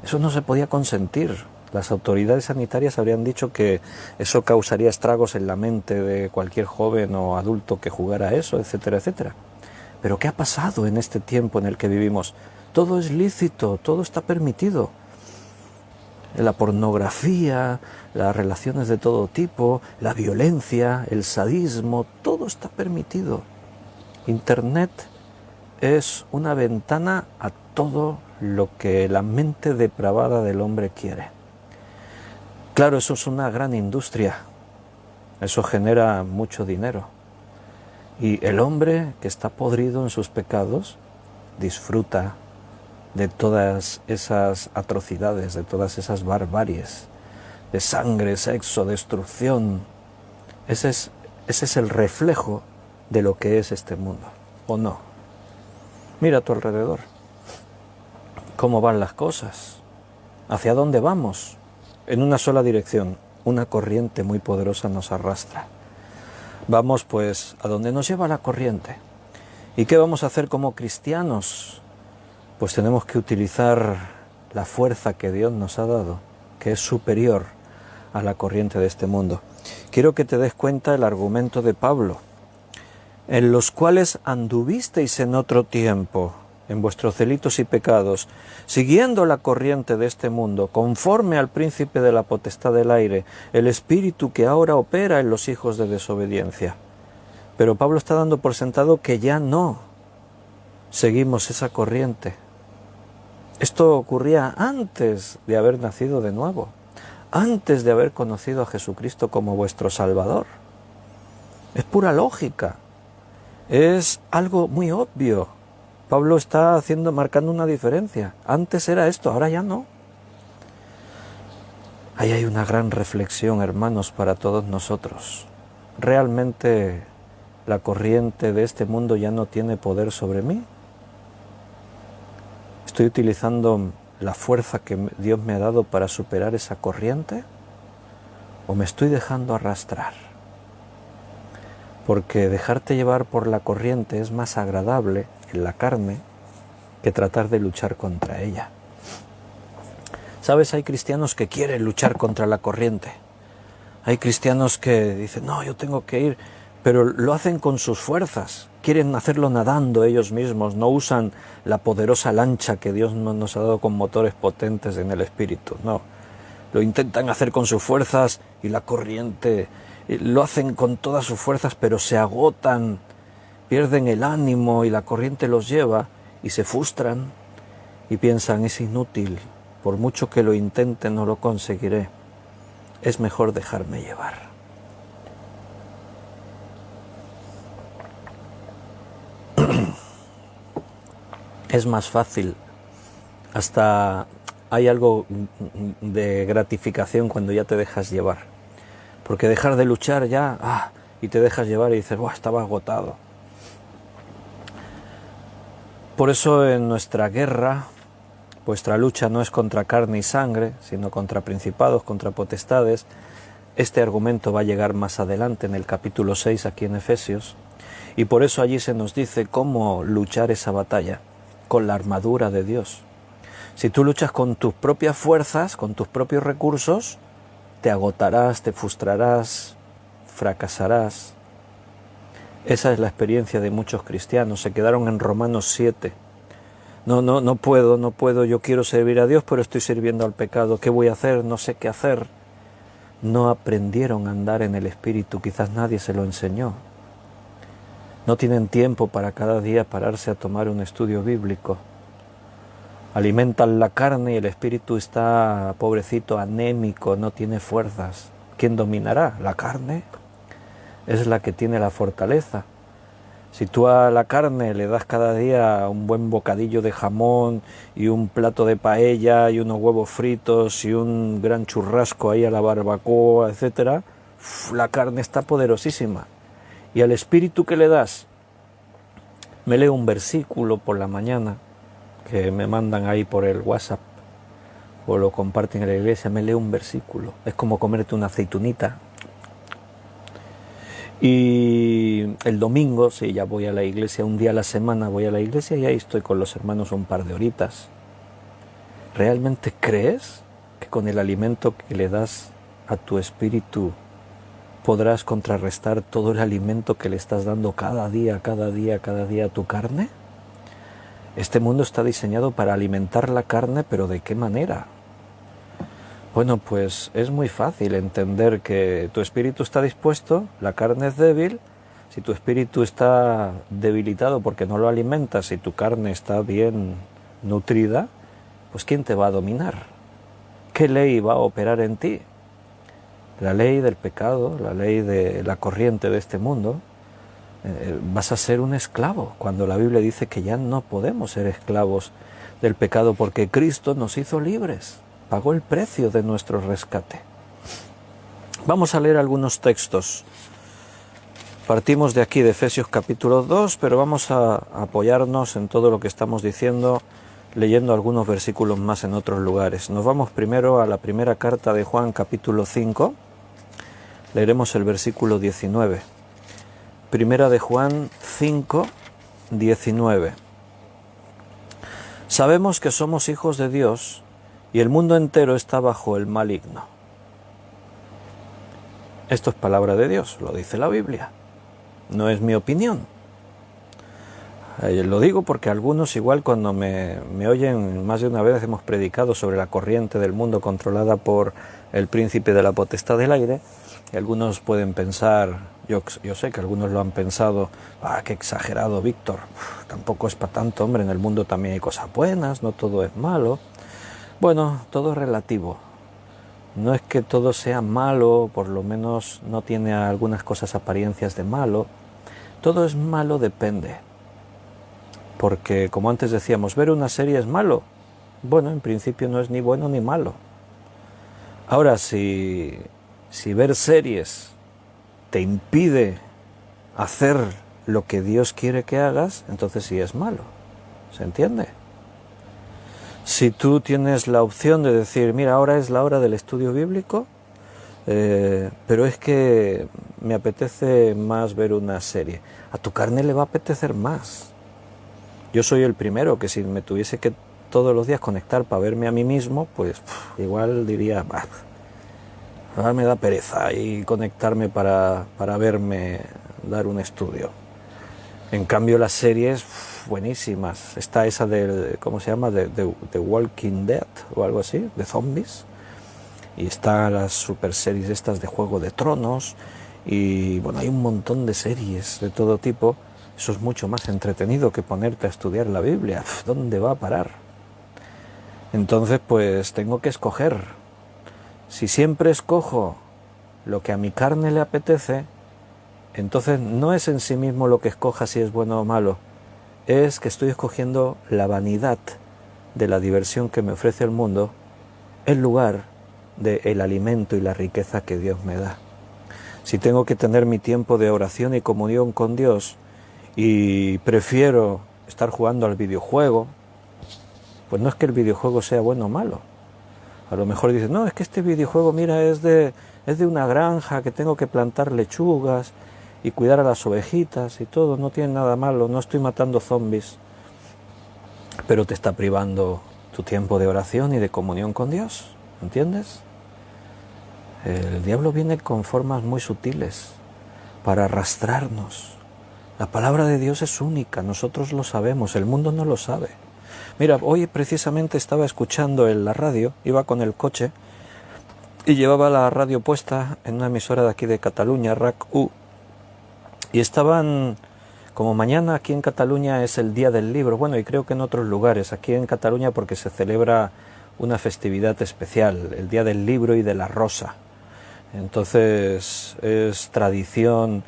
Eso no se podía consentir. Las autoridades sanitarias habrían dicho que eso causaría estragos en la mente de cualquier joven o adulto que jugara a eso, etcétera, etcétera. Pero ¿qué ha pasado en este tiempo en el que vivimos? Todo es lícito, todo está permitido. La pornografía, las relaciones de todo tipo, la violencia, el sadismo, todo está permitido. Internet es una ventana a todo lo que la mente depravada del hombre quiere. Claro, eso es una gran industria, eso genera mucho dinero. Y el hombre que está podrido en sus pecados disfruta de todas esas atrocidades, de todas esas barbaries, de sangre, sexo, destrucción. Ese es el reflejo de lo que es este mundo, ¿o no? Mira a tu alrededor, cómo van las cosas, hacia dónde vamos. En una sola dirección, una corriente muy poderosa nos arrastra. Vamos pues a donde nos lleva la corriente. ¿Y qué vamos a hacer como cristianos? Pues tenemos que utilizar la fuerza que Dios nos ha dado, que es superior a la corriente de este mundo. Quiero que te des cuenta el argumento de Pablo, en los cuales anduvisteis en otro tiempo, en vuestros delitos y pecados, siguiendo la corriente de este mundo, conforme al príncipe de la potestad del aire, el espíritu que ahora opera en los hijos de desobediencia. Pero Pablo está dando por sentado que ya no seguimos esa corriente. Esto ocurría antes de haber nacido de nuevo, antes de haber conocido a Jesucristo como vuestro Salvador. Es pura lógica, es algo muy obvio. Pablo está marcando una diferencia. Antes era esto, ahora ya no. Ahí hay una gran reflexión, hermanos, para todos nosotros. ¿Realmente la corriente de este mundo ya no tiene poder sobre mí? ¿Estoy utilizando la fuerza que Dios me ha dado para superar esa corriente? ¿O me estoy dejando arrastrar? Porque dejarte llevar por la corriente es más agradable en la carne que tratar de luchar contra ella. ¿Sabes? Hay cristianos que quieren luchar contra la corriente. Hay cristianos que dicen, no, yo tengo que ir pero lo hacen con sus fuerzas, quieren hacerlo nadando ellos mismos, no usan la poderosa lancha que Dios nos ha dado con motores potentes en el espíritu, no. Lo intentan hacer con sus fuerzas y la corriente, lo hacen con todas sus fuerzas, pero se agotan, pierden el ánimo y la corriente los lleva y se frustran y piensan, es inútil, por mucho que lo intente no lo conseguiré, es mejor dejarme llevar. Es más fácil, hasta hay algo de gratificación cuando ya te dejas llevar, porque dejar de luchar ya, y te dejas llevar y dices, estaba agotado. Por eso en nuestra guerra, vuestra lucha no es contra carne y sangre, sino contra principados, contra potestades. Este argumento va a llegar más adelante en el capítulo 6 aquí en Efesios, y por eso allí se nos dice cómo luchar esa batalla, con la armadura de Dios. Si tú luchas con tus propias fuerzas, con tus propios recursos, te agotarás, te frustrarás, fracasarás. Esa es la experiencia de muchos cristianos, se quedaron en Romanos 7. No puedo, yo quiero servir a Dios, pero estoy sirviendo al pecado. ¿Qué voy a hacer? No sé qué hacer. No aprendieron a andar en el Espíritu, quizás nadie se lo enseñó. No tienen tiempo para cada día pararse a tomar un estudio bíblico. Alimentan la carne y el espíritu está, pobrecito, anémico, no tiene fuerzas. ¿Quién dominará? La carne es la que tiene la fortaleza. Si tú a la carne le das cada día un buen bocadillo de jamón y un plato de paella y unos huevos fritos y un gran churrasco ahí a la barbacoa, etc., la carne está poderosísima. Y al espíritu que le das, me leo un versículo por la mañana, que me mandan ahí por el WhatsApp, o lo comparten en la iglesia, me leo un versículo. Es como comerte una aceitunita. Y el domingo, sí, ya voy a la iglesia, un día a la semana voy a la iglesia y ahí estoy con los hermanos un par de horitas. ¿Realmente crees que con el alimento que le das a tu espíritu podrás contrarrestar todo el alimento que le estás dando cada día a tu carne? Este mundo está diseñado para alimentar la carne, pero ¿de qué manera? Bueno, pues es muy fácil entender que tu espíritu está dispuesto, la carne es débil. Si tu espíritu está debilitado porque no lo alimentas y tu carne está bien nutrida, pues ¿quién te va a dominar? ¿Qué ley va a operar en ti? La ley del pecado, la ley de la corriente de este mundo. Vas a ser un esclavo, cuando la Biblia dice que ya no podemos ser esclavos del pecado porque Cristo nos hizo libres, pagó el precio de nuestro rescate. Vamos a leer algunos textos. Partimos de aquí de Efesios capítulo 2, pero vamos a apoyarnos en todo lo que estamos diciendo, leyendo algunos versículos más en otros lugares. Nos vamos primero a la primera carta de Juan capítulo 5, leeremos el versículo 19. Primera de Juan 5, 19. Sabemos que somos hijos de Dios y el mundo entero está bajo el maligno. Esto es palabra de Dios, lo dice la Biblia. No es mi opinión. Lo digo porque algunos, igual cuando me oyen, más de una vez hemos predicado sobre la corriente del mundo controlada por el príncipe de la potestad del aire, y algunos pueden pensar, yo sé que algunos lo han pensado, qué exagerado, Víctor, tampoco es para tanto, hombre, en el mundo también hay cosas buenas, no todo es malo. Bueno, todo es relativo. No es que todo sea malo, por lo menos no tiene algunas cosas apariencias de malo. Todo es malo, depende. Porque, como antes decíamos, ver una serie es malo. Bueno, en principio no es ni bueno ni malo. Ahora, si ver series te impide hacer lo que Dios quiere que hagas, entonces sí es malo. ¿Se entiende? Si tú tienes la opción de decir, mira, ahora es la hora del estudio bíblico, pero es que me apetece más ver una serie, a tu carne le va a apetecer más. Yo soy el primero que si me tuviese que todos los días conectar para verme a mí mismo, pues igual diría, ahora me da pereza y conectarme para verme dar un estudio. En cambio las series, buenísimas. Está esa de, ¿cómo se llama? De Walking Dead o algo así, de zombies. Y están las super series estas de Juego de Tronos. Y bueno, hay un montón de series de todo tipo. Eso es mucho más entretenido que ponerte a estudiar la Biblia. ¿Dónde va a parar? Entonces pues tengo que escoger. Si siempre escojo lo que a mi carne le apetece, entonces no es en sí mismo lo que escoja si es bueno o malo, es que estoy escogiendo la vanidad de la diversión que me ofrece el mundo en lugar del alimento y la riqueza que Dios me da. Si tengo que tener mi tiempo de oración y comunión con Dios y prefiero estar jugando al videojuego, pues no es que el videojuego sea bueno o malo. A lo mejor dices, no, es que este videojuego, mira, es de una granja que tengo que plantar lechugas y cuidar a las ovejitas y todo, no tiene nada malo, no estoy matando zombies, pero te está privando tu tiempo de oración y de comunión con Dios, ¿entiendes? El diablo viene con formas muy sutiles para arrastrarnos. La palabra de Dios es única, nosotros lo sabemos, el mundo no lo sabe. Mira, hoy precisamente estaba escuchando en la radio, iba con el coche y llevaba la radio puesta en una emisora de aquí de Cataluña, RAC-U, y estaban, como mañana aquí en Cataluña es el Día del Libro, bueno, y creo que en otros lugares, aquí en Cataluña porque se celebra una festividad especial, el Día del Libro y de la Rosa. Entonces es tradición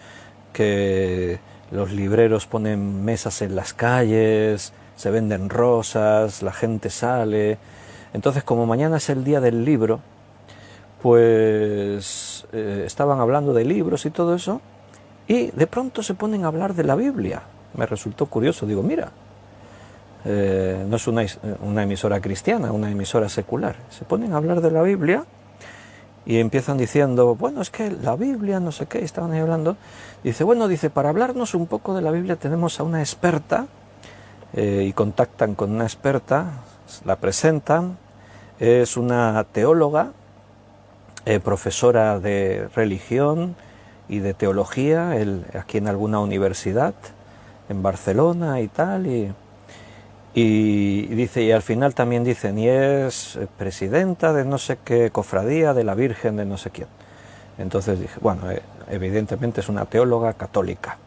que los libreros ponen mesas en las calles, se venden rosas, la gente sale. Entonces, como mañana es el Día del Libro, pues estaban hablando de libros y todo eso, y de pronto se ponen a hablar de la Biblia. Me resultó curioso, digo, mira, no es una emisora cristiana, una emisora secular. Se ponen a hablar de la Biblia y empiezan diciendo, bueno, es que la Biblia, no sé qué, estaban ahí hablando. Dice, bueno, dice, para hablarnos un poco de la Biblia tenemos a una experta, y contactan con una experta, la presentan, es una teóloga, profesora de religión y de teología aquí en alguna universidad en Barcelona y tal, y dice, y al final también dicen, y es presidenta de no sé qué cofradía de la Virgen de no sé quién. Entonces dije, bueno, evidentemente es una teóloga católica.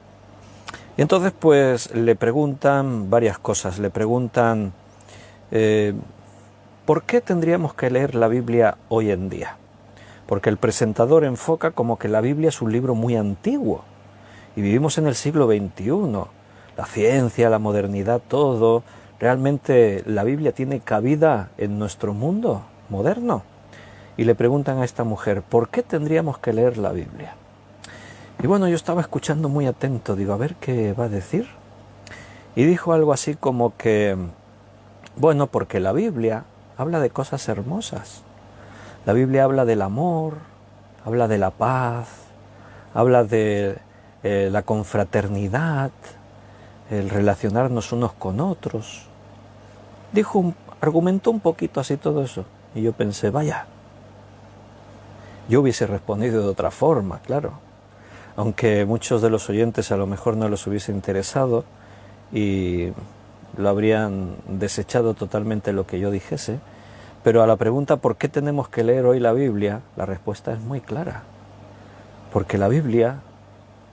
Y entonces pues le preguntan varias cosas, le preguntan ¿por qué tendríamos que leer la Biblia hoy en día? Porque el presentador enfoca como que la Biblia es un libro muy antiguo y vivimos en el siglo XXI, la ciencia, la modernidad, todo. ¿Realmente la Biblia tiene cabida en nuestro mundo moderno? Y le preguntan a esta mujer, ¿por qué tendríamos que leer la Biblia? Y bueno, yo estaba escuchando muy atento, digo, a ver qué va a decir. Y dijo algo así como que, bueno, porque la Biblia habla de cosas hermosas. La Biblia habla del amor, habla de la paz, habla de la confraternidad, el relacionarnos unos con otros. Argumentó un poquito así todo eso. Y yo pensé, vaya, yo hubiese respondido de otra forma, claro. Aunque muchos de los oyentes a lo mejor no les hubiese interesado y lo habrían desechado totalmente lo que yo dijese. Pero a la pregunta ¿por qué tenemos que leer hoy la Biblia? La respuesta es muy clara. Porque la Biblia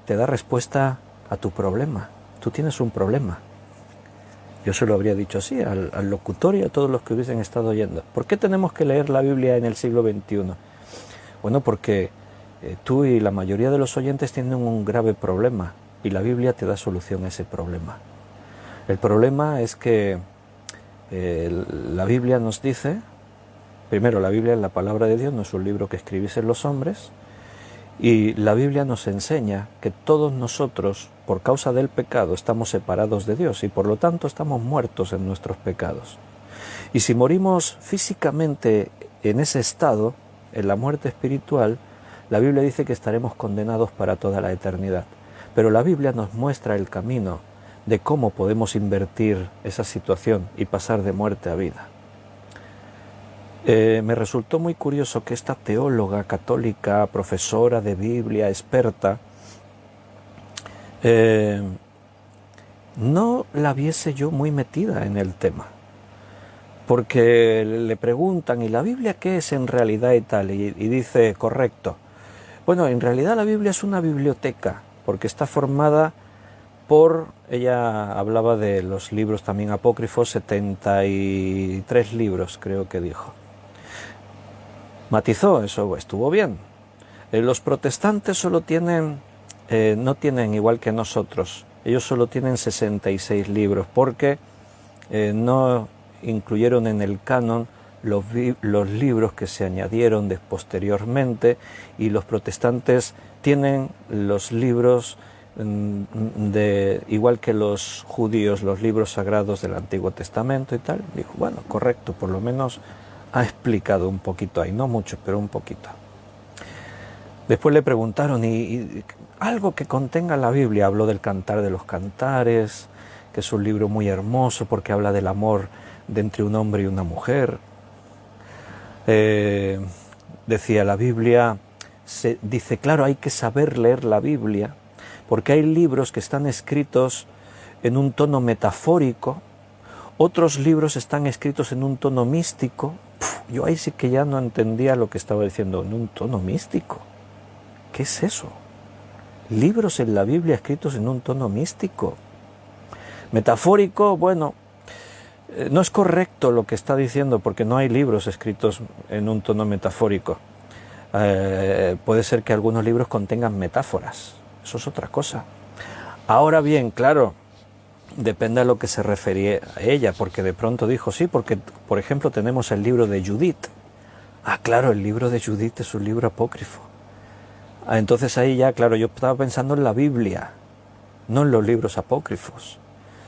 te da respuesta a tu problema. Tú tienes un problema. Yo se lo habría dicho así al locutor y a todos los que hubiesen estado oyendo. ¿Por qué tenemos que leer la Biblia en el siglo XXI? Bueno, porque tú y la mayoría de los oyentes tienen un grave problema y la Biblia te da solución a ese problema. El problema es que la Biblia nos dice, primero, la Biblia es la palabra de Dios, no es un libro que escribiesen los hombres, y la Biblia nos enseña que todos nosotros, por causa del pecado, estamos separados de Dios y por lo tanto estamos muertos en nuestros pecados. Y si morimos físicamente en ese estado, en la muerte espiritual, la Biblia dice que estaremos condenados para toda la eternidad. Pero la Biblia nos muestra el camino de cómo podemos invertir esa situación y pasar de muerte a vida. Me resultó muy curioso que esta teóloga católica, profesora de Biblia, experta, no la viese yo muy metida en el tema, porque le preguntan, ¿y la Biblia qué es en realidad y tal? Y dice, correcto. Bueno, en realidad la Biblia es una biblioteca, porque está formada por, ella hablaba de los libros también apócrifos, 73 libros creo que dijo. Matizó, eso estuvo bien. Los protestantes solo tienen, no tienen igual que nosotros, ellos solo tienen 66 libros, porque no incluyeron en el canon los libros que se añadieron posteriormente, y los protestantes tienen los libros igual que los judíos, los libros sagrados del Antiguo Testamento y tal. Dijo, bueno, correcto, por lo menos ha explicado un poquito ahí, no mucho, pero un poquito. Después le preguntaron, ¿y algo que contenga la Biblia? Habló del Cantar de los Cantares, que es un libro muy hermoso porque habla del amor de entre un hombre y una mujer. Decía, la Biblia, dice, claro, hay que saber leer la Biblia, porque hay libros que están escritos en un tono metafórico, otros libros están escritos en un tono místico. Yo ahí sí que ya no entendía lo que estaba diciendo, en un tono místico. ¿Qué es eso? Libros en la Biblia escritos en un tono místico. Metafórico, bueno, no es correcto lo que está diciendo, porque no hay libros escritos en un tono metafórico. Puede ser que algunos libros contengan metáforas, eso es otra cosa. Ahora bien, claro, depende a lo que se refería a ella, porque de pronto dijo, sí, porque por ejemplo tenemos el libro de Judith. Ah, claro, el libro de Judith es un libro apócrifo. Entonces ahí ya, claro, yo estaba pensando en la Biblia, no en los libros apócrifos.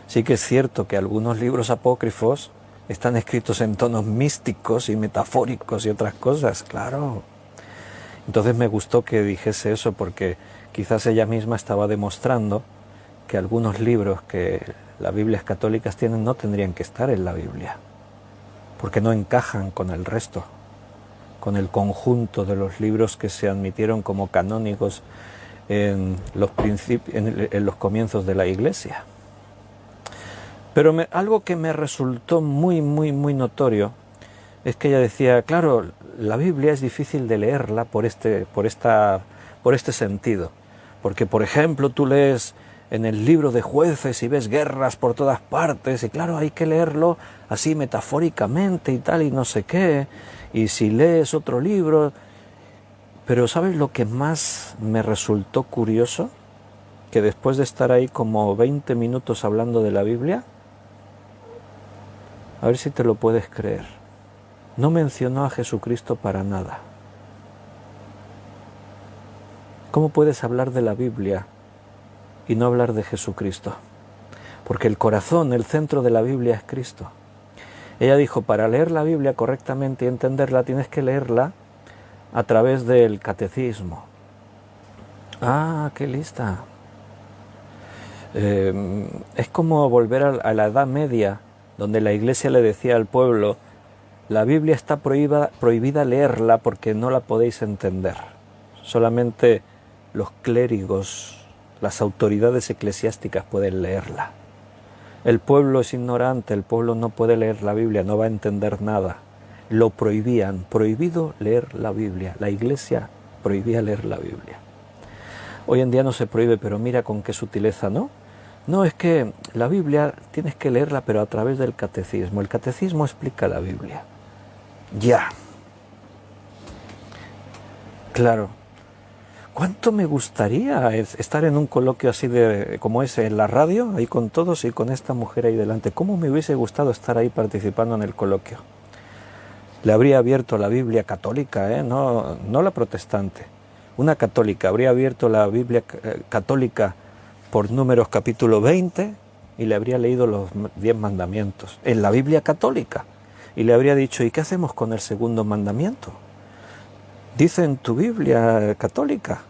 Sí que es cierto que algunos libros apócrifos están escritos en tonos místicos y metafóricos y otras cosas, claro. Entonces me gustó que dijese eso, porque quizás ella misma estaba demostrando que algunos libros que las Biblias católicas tienen no tendrían que estar en la Biblia, porque no encajan con el resto, con el conjunto de los libros que se admitieron como canónicos en los comienzos de la Iglesia. Pero algo que me resultó muy notorio es que ella decía, claro, la Biblia es difícil de leerla por este sentido. Porque, por ejemplo, tú lees en el libro de Jueces y ves guerras por todas partes, y claro, hay que leerlo así metafóricamente y tal, y no sé qué. Y si lees otro libro... Pero ¿sabes lo que más me resultó curioso? Que después de estar ahí como 20 minutos hablando de la Biblia, a ver si te lo puedes creer, no mencionó a Jesucristo para nada. ¿Cómo puedes hablar de la Biblia y no hablar de Jesucristo? Porque el corazón, el centro de la Biblia es Cristo. Ella dijo, para leer la Biblia correctamente y entenderla, tienes que leerla a través del catecismo. Ah, qué lista. Es como volver a la Edad Media, donde la Iglesia le decía al pueblo, la Biblia está prohibida leerla porque no la podéis entender. Solamente los clérigos, las autoridades eclesiásticas pueden leerla. El pueblo es ignorante, el pueblo no puede leer la Biblia, no va a entender nada. Lo prohibían, prohibido leer la Biblia. La Iglesia prohibía leer la Biblia. Hoy en día no se prohíbe, pero mira con qué sutileza, ¿no? No, es que la Biblia tienes que leerla, pero a través del catecismo. El catecismo explica la Biblia. Ya. Claro. ¿Cuánto me gustaría estar en un coloquio así como ese en la radio, ahí con todos y con esta mujer ahí delante? ¿Cómo me hubiese gustado estar ahí participando en el coloquio? Le habría abierto la Biblia católica, no la protestante. Una católica, habría abierto la Biblia católica por Números capítulo 20 y le habría leído los 10 mandamientos en la Biblia católica. Y le habría dicho, ¿y qué hacemos con el segundo mandamiento? Dice en tu Biblia católica,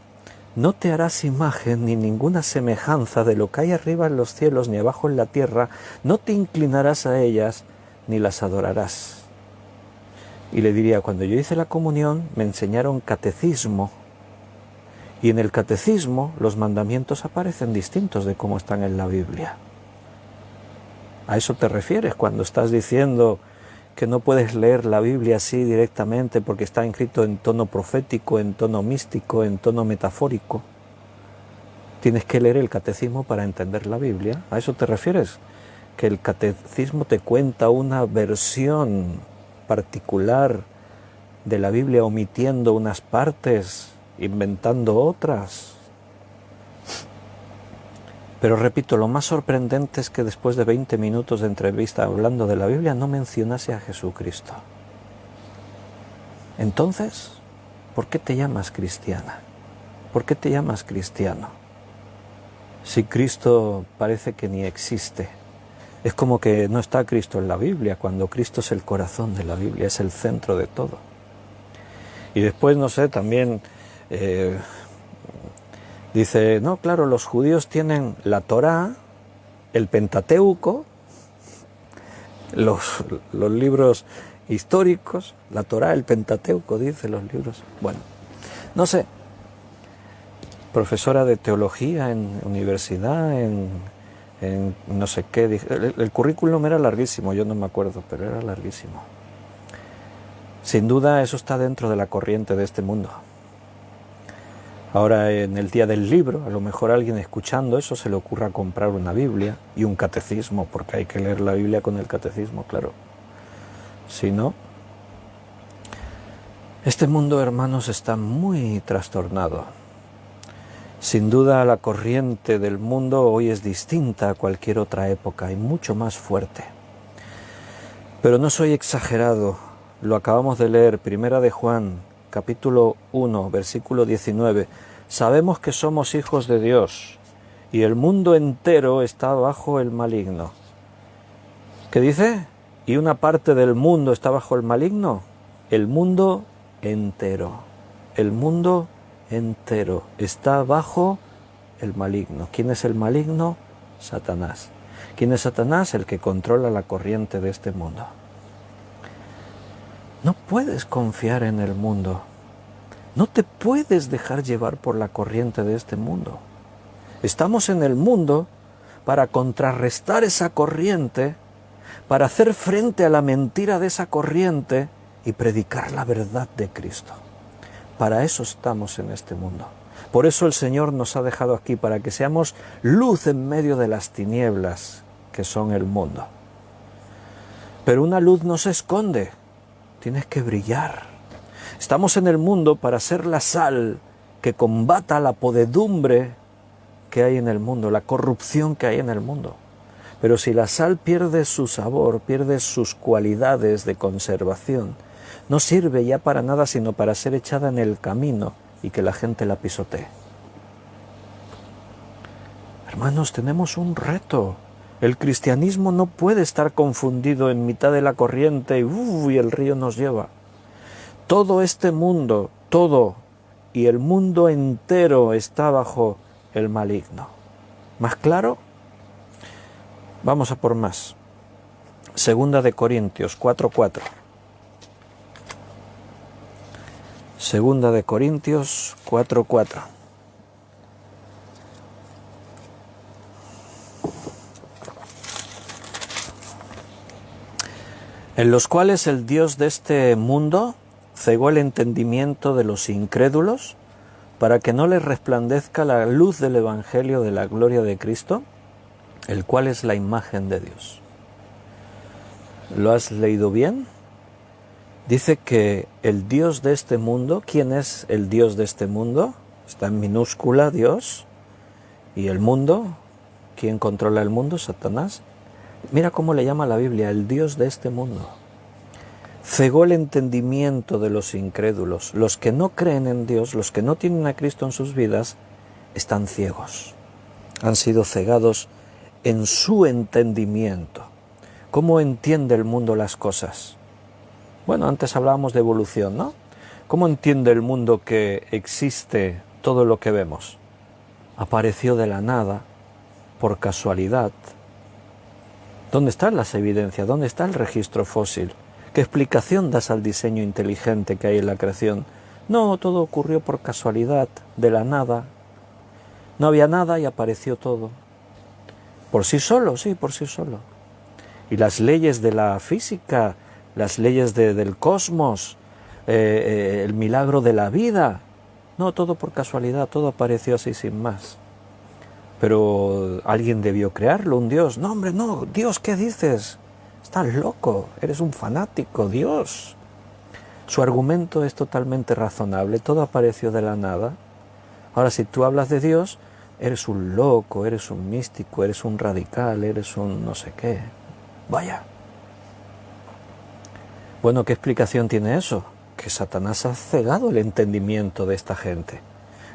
no te harás imagen ni ninguna semejanza de lo que hay arriba en los cielos ni abajo en la tierra, no te inclinarás a ellas ni las adorarás. Y le diría, cuando yo hice la comunión me enseñaron catecismo Y en el catecismo los mandamientos aparecen distintos de cómo están en la Biblia. ¿A eso te refieres cuando estás diciendo que no puedes leer la Biblia así directamente porque está escrito en tono profético, en tono místico, en tono metafórico? Tienes que leer el catecismo para entender la Biblia. ¿A eso te refieres? Que el catecismo te cuenta una versión particular de la Biblia, omitiendo unas partes, inventando otras. Pero repito, lo más sorprendente es que después de 20 minutos de entrevista hablando de la Biblia no mencionase a Jesucristo. Entonces, ¿por qué te llamas cristiana? ¿Por qué te llamas cristiano? Si Cristo parece que ni existe. Es como que no está Cristo en la Biblia, cuando Cristo es el corazón de la Biblia, es el centro de todo. Y después, no sé, también dice, no, claro, los judíos tienen la Torá, el Pentateuco, los libros históricos, la Torá, el Pentateuco, dice los libros. Bueno, no sé, profesora de teología en universidad, en no sé qué, el currículum era larguísimo, yo no me acuerdo, pero era larguísimo. Sin duda eso está dentro de la corriente de este mundo. Ahora en el día del libro, a lo mejor a alguien escuchando eso se le ocurra comprar una Biblia y un catecismo, porque hay que leer la Biblia con el catecismo, claro. Si no, este mundo, hermanos, está muy trastornado. Sin duda la corriente del mundo hoy es distinta a cualquier otra época y mucho más fuerte. Pero no soy exagerado, lo acabamos de leer, Primera de Juan, capítulo 1, versículo 19. Sabemos que somos hijos de Dios y el mundo entero está bajo el maligno. ¿Qué dice? ¿Y una parte del mundo está bajo el maligno? El mundo entero. El mundo entero está bajo el maligno. ¿Quién es el maligno? Satanás. ¿Quién es Satanás? El que controla la corriente de este mundo. No puedes confiar en el mundo. No te puedes dejar llevar por la corriente de este mundo. Estamos en el mundo para contrarrestar esa corriente, para hacer frente a la mentira de esa corriente y predicar la verdad de Cristo. Para eso estamos en este mundo. Por eso el Señor nos ha dejado aquí, para que seamos luz en medio de las tinieblas que son el mundo. Pero una luz no se esconde, tienes que brillar. Estamos en el mundo para ser la sal que combata la podredumbre que hay en el mundo, la corrupción que hay en el mundo. Pero si la sal pierde su sabor, pierde sus cualidades de conservación, no sirve ya para nada sino para ser echada en el camino y que la gente la pisotee. Hermanos, tenemos un reto. El cristianismo no puede estar confundido en mitad de la corriente y el río nos lleva. Todo este mundo, todo y el mundo entero está bajo el maligno. ¿Más claro? Vamos a por más. Segunda de Corintios 4:4. Segunda de Corintios 4:4. En los cuales el Dios de este mundo cegó el entendimiento de los incrédulos para que no les resplandezca la luz del Evangelio de la gloria de Cristo, el cual es la imagen de Dios. ¿Lo has leído bien? Dice que el Dios de este mundo, ¿quién es el Dios de este mundo? Está en minúscula Dios. ¿Y el mundo? ¿Quién controla el mundo? Satanás. Mira cómo le llama la Biblia, el Dios de este mundo. Cegó el entendimiento de los incrédulos. Los que no creen en Dios, los que no tienen a Cristo en sus vidas, están ciegos. Han sido cegados en su entendimiento. ¿Cómo entiende el mundo las cosas? Bueno, antes hablábamos de evolución, ¿no? ¿Cómo entiende el mundo que existe todo lo que vemos? Apareció de la nada, por casualidad. ¿Dónde están las evidencias? ¿Dónde está el registro fósil? ¿Qué explicación das al diseño inteligente que hay en la creación No, todo ocurrió por casualidad, de la nada. No había nada y apareció todo. Por sí solo, sí, por sí solo. Y las leyes de la física, las leyes del cosmos, el milagro de la vida, no, todo por casualidad, todo apareció así sin más. Pero alguien debió crearlo, un Dios. No, hombre, no, Dios, ¿qué dices? Estás loco, eres un fanático, Dios. Su argumento es totalmente razonable, todo apareció de la nada. Ahora, si tú hablas de Dios, eres un loco, eres un místico, eres un radical, eres un no sé qué. Vaya. Bueno, ¿qué explicación tiene eso? Que Satanás ha cegado el entendimiento de esta gente.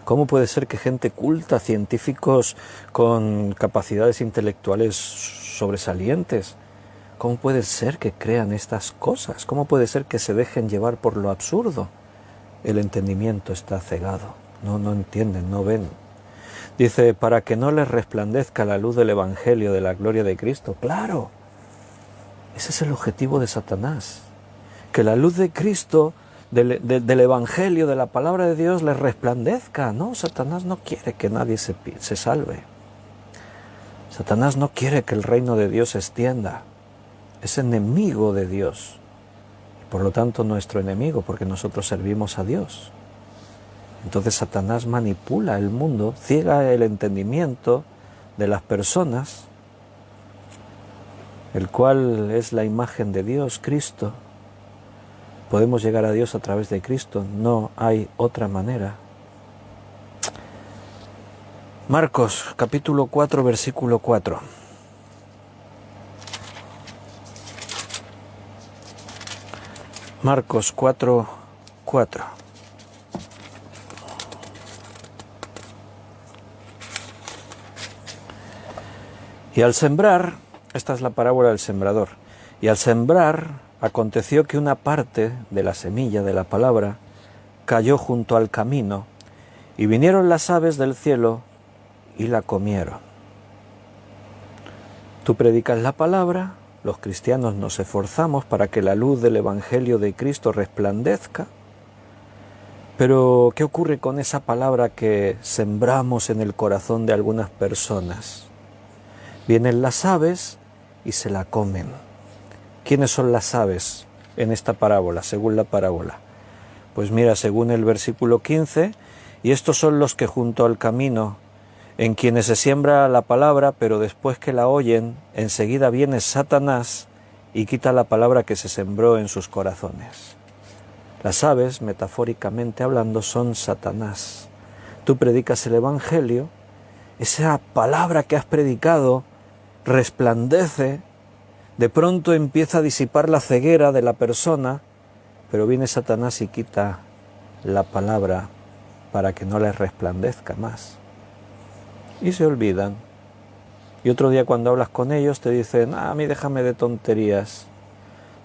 ¿Cómo puede ser que gente culta, científicos con capacidades intelectuales sobresalientes, cómo puede ser que crean estas cosas? ¿Cómo puede ser que se dejen llevar por lo absurdo? El entendimiento está cegado. No entienden, no ven. Dice, para que no les resplandezca la luz del Evangelio de la gloria de Cristo. ¡Claro! Ese es el objetivo de Satanás. Que la luz de Cristo, del Evangelio, de la palabra de Dios, les resplandezca. No, Satanás no quiere que nadie se salve. Satanás no quiere que el reino de Dios se extienda. Es enemigo de Dios. Y por lo tanto nuestro enemigo, porque nosotros servimos a Dios. Entonces Satanás manipula el mundo, ciega el entendimiento de las personas, el cual es la imagen de Dios, Cristo. Podemos llegar a Dios a través de Cristo, no hay otra manera. Marcos, capítulo 4, versículo 4. Marcos 4, 4. Y al sembrar, esta es la parábola del sembrador, y al sembrar aconteció que una parte de la semilla de la palabra cayó junto al camino, y vinieron las aves del cielo y la comieron. Tú predicas la palabra, los cristianos nos esforzamos para que la luz del Evangelio de Cristo resplandezca, pero ¿qué ocurre con esa palabra que sembramos en el corazón de algunas personas? Vienen las aves y se la comen. ¿Quiénes son las aves en esta parábola, según la parábola? Pues mira, según el versículo 15, y estos son los que junto al camino, en quienes se siembra la palabra, pero después que la oyen, enseguida viene Satanás y quita la palabra que se sembró en sus corazones. Las aves, metafóricamente hablando, son Satanás. Tú predicas el Evangelio, esa palabra que has predicado resplandece, de pronto empieza a disipar la ceguera de la persona, pero viene Satanás y quita la palabra para que no les resplandezca más. Y se olvidan. Y otro día cuando hablas con ellos te dicen, a mí déjame de tonterías,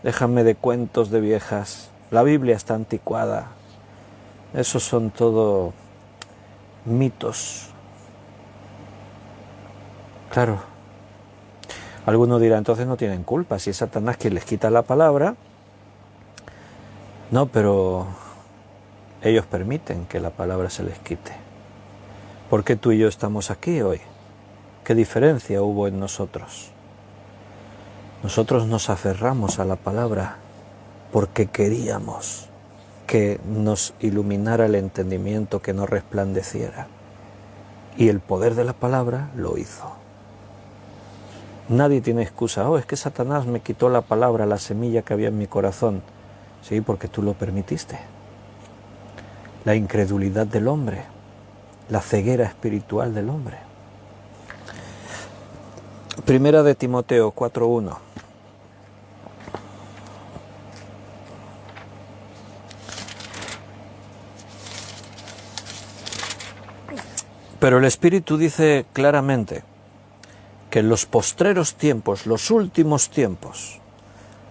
déjame de cuentos de viejas, la Biblia está anticuada, esos son todo mitos. Claro, alguno dirá, entonces no tienen culpa, si es Satanás quien les quita la palabra. No, pero ellos permiten que la palabra se les quite. ¿Por qué tú y yo estamos aquí hoy? ¿Qué diferencia hubo en nosotros? Nosotros nos aferramos a la palabra porque queríamos que nos iluminara el entendimiento, que nos resplandeciera. Y el poder de la palabra lo hizo. Nadie tiene excusa. Oh, es que Satanás me quitó la palabra, la semilla que había en mi corazón. Sí, porque tú lo permitiste. La incredulidad del hombre, la ceguera espiritual del hombre. Primera de Timoteo 4:1. Pero el Espíritu dice claramente que en los postreros tiempos, los últimos tiempos,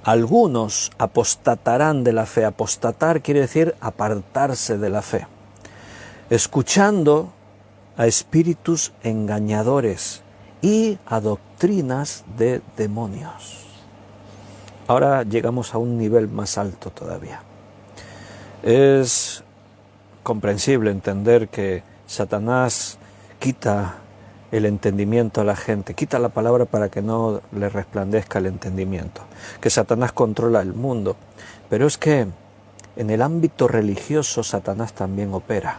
algunos apostatarán de la fe. Apostatar quiere decir apartarse de la fe, escuchando a espíritus engañadores y a doctrinas de demonios. Ahora llegamos a un nivel más alto todavía. Es comprensible entender que Satanás quita el entendimiento a la gente, quita la palabra para que no le resplandezca el entendimiento, que Satanás controla el mundo, pero es que en el ámbito religioso Satanás también opera.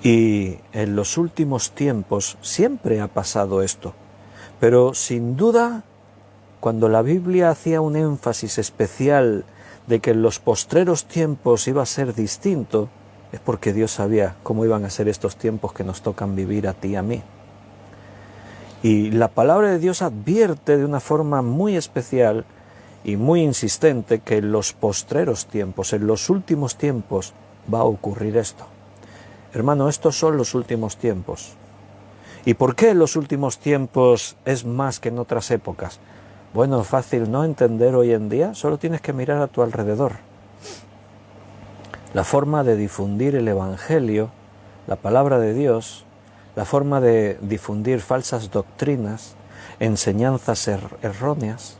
Y en los últimos tiempos siempre ha pasado esto, pero sin duda, cuando la Biblia hacía un énfasis especial de que en los postreros tiempos iba a ser distinto, es porque Dios sabía cómo iban a ser estos tiempos que nos tocan vivir a ti y a mí. Y la palabra de Dios advierte de una forma muy especial y muy insistente que en los postreros tiempos, en los últimos tiempos, va a ocurrir esto. Hermano, estos son los últimos tiempos. ¿Y por qué en los últimos tiempos es más que en otras épocas? Bueno, fácil no entender hoy en día, solo tienes que mirar a tu alrededor. La forma de difundir el Evangelio, la palabra de Dios, la forma de difundir falsas doctrinas, enseñanzas erróneas,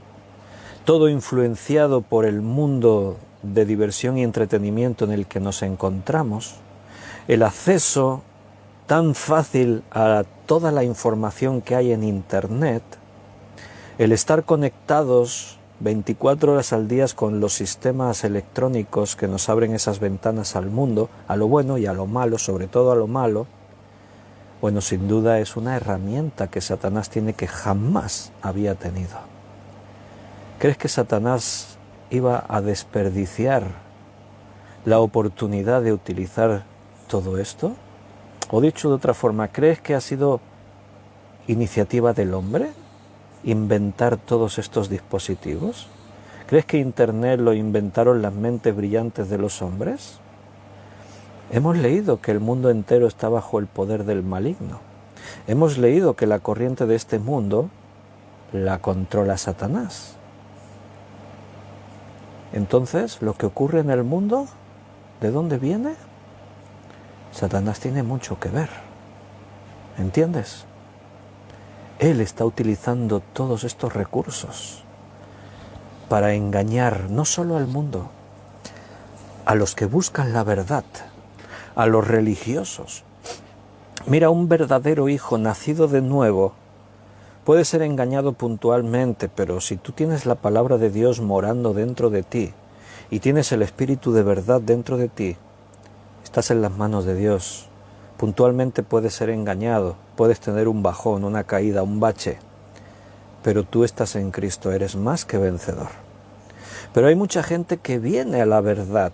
todo influenciado por el mundo de diversión y entretenimiento en el que nos encontramos, el acceso tan fácil a toda la información que hay en Internet, el estar conectados 24 horas al día con los sistemas electrónicos que nos abren esas ventanas al mundo, a lo bueno y a lo malo, sobre todo a lo malo, bueno, sin duda es una herramienta que Satanás tiene que jamás había tenido. ¿Crees que Satanás iba a desperdiciar la oportunidad de utilizar todo esto? O dicho de otra forma, ¿crees que ha sido iniciativa del hombre inventar todos estos dispositivos? ¿Crees que Internet lo inventaron las mentes brillantes de los hombres? Hemos leído que el mundo entero está bajo el poder del maligno. Hemos leído que la corriente de este mundo la controla Satanás. Entonces, lo que ocurre en el mundo, ¿de dónde viene? Satanás tiene mucho que ver. ¿Entiendes? Él está utilizando todos estos recursos para engañar no solo al mundo, a los que buscan la verdad, a los religiosos. Mira, un verdadero hijo nacido de nuevo puede ser engañado puntualmente, pero si tú tienes la palabra de Dios morando dentro de ti y tienes el Espíritu de verdad dentro de ti, estás en las manos de Dios. Puntualmente puedes ser engañado, puedes tener un bajón, una caída, un bache, pero tú estás en Cristo, eres más que vencedor. Pero hay mucha gente que viene a la verdad,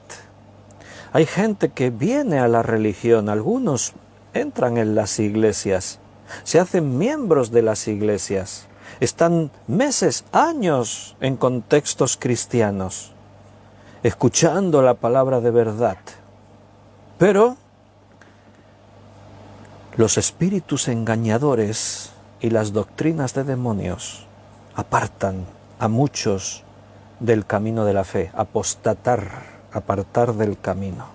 hay gente que viene a la religión, algunos entran en las iglesias, se hacen miembros de las iglesias, están meses, años en contextos cristianos, escuchando la palabra de verdad, pero los espíritus engañadores y las doctrinas de demonios apartan a muchos del camino de la fe, apartar del camino.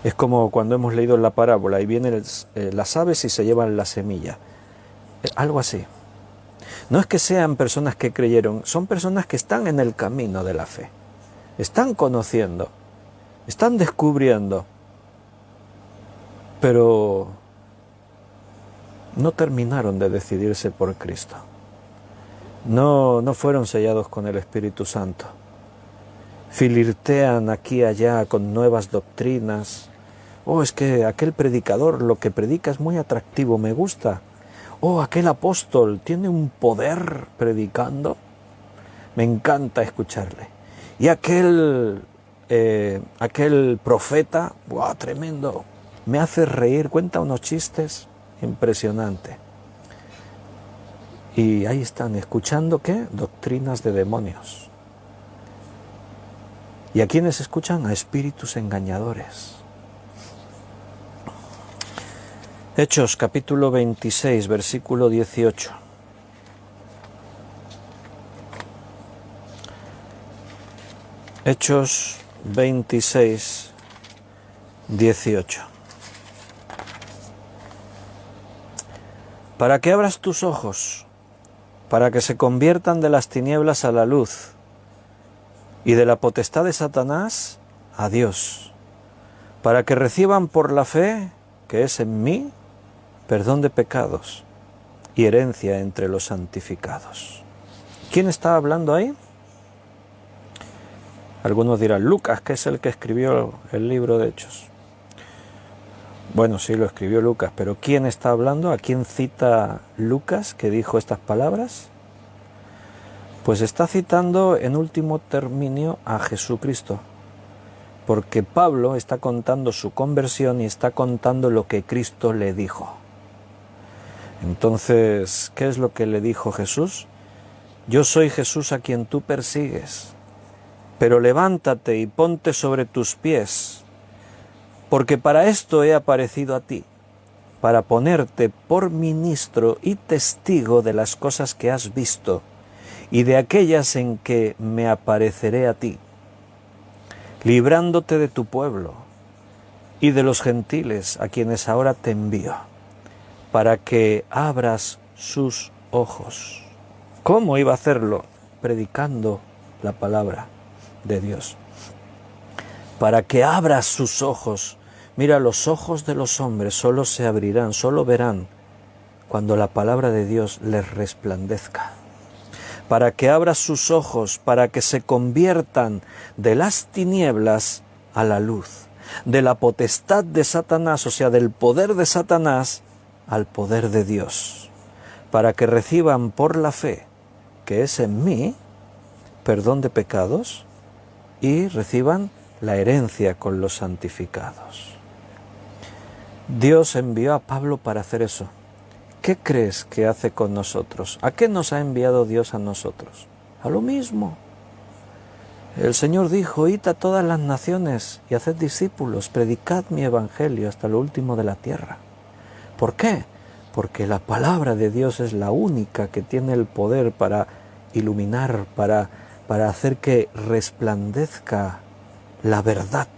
Es como cuando hemos leído la parábola y vienen las aves y se llevan la semilla. Algo así. No es que sean personas que creyeron, son personas que están en el camino de la fe. Están conociendo, están descubriendo, pero no terminaron de decidirse por Cristo. No fueron sellados con el Espíritu Santo. Flirtean aquí y allá con nuevas doctrinas. Oh, es que aquel predicador, lo que predica es muy atractivo, me gusta. Oh, aquel apóstol tiene un poder predicando. Me encanta escucharle. Y aquel profeta, wow, tremendo. Me hace reír, cuenta unos chistes. Impresionante. Y ahí están, ¿escuchando qué? Doctrinas de demonios. ¿Y a quiénes escuchan? A espíritus engañadores. Hechos capítulo 26, versículo 18. Hechos 26, 18. Para que abras tus ojos, para que se conviertan de las tinieblas a la luz y de la potestad de Satanás a Dios, para que reciban por la fe, que es en mí, perdón de pecados y herencia entre los santificados. ¿Quién está hablando ahí? Algunos dirán, Lucas, que es el que escribió el libro de Hechos. Bueno, sí, lo escribió Lucas, pero ¿quién está hablando? ¿A quién cita Lucas que dijo estas palabras? Pues está citando en último término a Jesucristo, porque Pablo está contando su conversión y está contando lo que Cristo le dijo. Entonces, ¿qué es lo que le dijo Jesús? Yo soy Jesús a quien tú persigues, pero levántate y ponte sobre tus pies, porque para esto he aparecido a ti, para ponerte por ministro y testigo de las cosas que has visto y de aquellas en que me apareceré a ti, librándote de tu pueblo y de los gentiles a quienes ahora te envío, para que abras sus ojos. ¿Cómo iba a hacerlo? Predicando la palabra de Dios. Para que abras sus ojos. Mira, los ojos de los hombres solo se abrirán, solo verán cuando la palabra de Dios les resplandezca. Para que abras sus ojos, para que se conviertan de las tinieblas a la luz, de la potestad de Satanás, o sea, del poder de Satanás, al poder de Dios, para que reciban por la fe, que es en mí, perdón de pecados, y reciban la herencia con los santificados. Dios envió a Pablo para hacer eso. ¿Qué crees que hace con nosotros? ¿A qué nos ha enviado Dios a nosotros? A lo mismo. El Señor dijo, id a todas las naciones y haced discípulos, predicad mi evangelio hasta lo último de la tierra. ¿Por qué? Porque la palabra de Dios es la única que tiene el poder para iluminar, para hacer que resplandezca la verdad